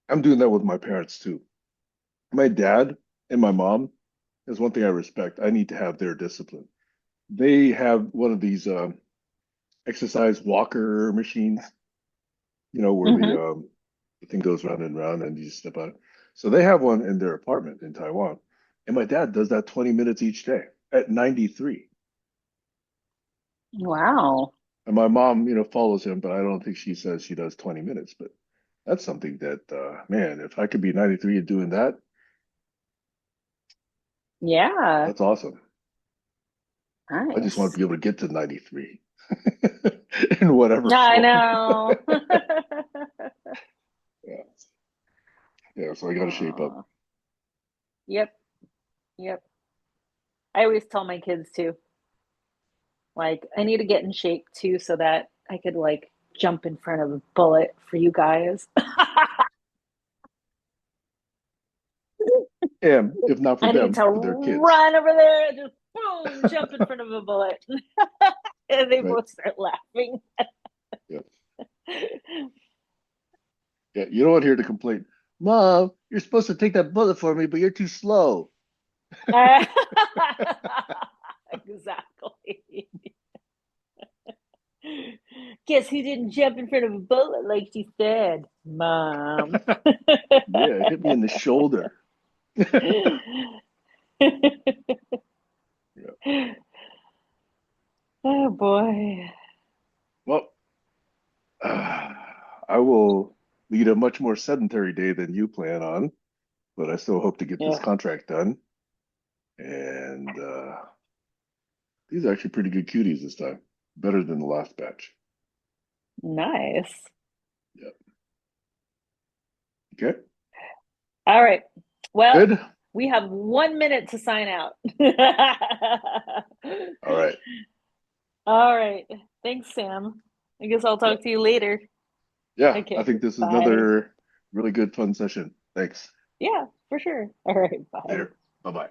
[SPEAKER 1] I'm doing that with my parents too. My dad and my mom is one thing I respect. I need to have their discipline. They have one of these exercise walker machines, where
[SPEAKER 6] Mm-hmm.
[SPEAKER 1] the thing goes round and round and you just step on it. So they have one in their apartment in Taiwan. And my dad does that 20 minutes each day at 93.
[SPEAKER 6] Wow.
[SPEAKER 1] And my mom, follows him, but I don't think she says she does 20 minutes. But that's something that, man, if I could be 93 and doing that,
[SPEAKER 6] Yeah.
[SPEAKER 1] that's awesome. I just want to
[SPEAKER 6] Nice.
[SPEAKER 1] be able to get to 93 in whatever
[SPEAKER 6] I
[SPEAKER 1] form.
[SPEAKER 6] know.
[SPEAKER 1] Yeah. Yeah. So I got to shape up.
[SPEAKER 6] Aw. Yep. Yep. I always tell my kids too, like, I need to get in shape too so that I could like jump in front of a bullet for you guys.
[SPEAKER 1] And if not for
[SPEAKER 6] I need
[SPEAKER 1] them,
[SPEAKER 6] to
[SPEAKER 1] for their kids.
[SPEAKER 6] run over there and just boom, jump in front of a bullet. And they
[SPEAKER 1] Right.
[SPEAKER 6] both start laughing.
[SPEAKER 1] Yeah. Yeah. You don't want to hear the complaint. Mom, you're supposed to take that bullet for me, but you're too slow.
[SPEAKER 6] Exactly. Guess who didn't jump in front of a bullet like she said? Mom.
[SPEAKER 1] Yeah, it hit me in the shoulder. Yeah.
[SPEAKER 6] Oh boy.
[SPEAKER 1] Well, I will lead a much more sedentary day than you plan on, but I still hope to get this
[SPEAKER 6] Yeah.
[SPEAKER 1] contract done. And these are actually pretty good cuties this time, better than the last batch.
[SPEAKER 6] Nice.
[SPEAKER 1] Yep. Okay.
[SPEAKER 6] All right. Well,
[SPEAKER 1] Good?
[SPEAKER 6] we have 1 minute to sign out.
[SPEAKER 1] All right.
[SPEAKER 6] All right. Thanks, Sam. I guess I'll
[SPEAKER 1] Yeah.
[SPEAKER 6] talk to you later.
[SPEAKER 1] Yeah, I
[SPEAKER 6] Okay.
[SPEAKER 1] think this is
[SPEAKER 6] Bye.
[SPEAKER 1] another really good fun session. Thanks.
[SPEAKER 6] Yeah, for sure. All right. Bye.
[SPEAKER 1] Later. Bye-bye.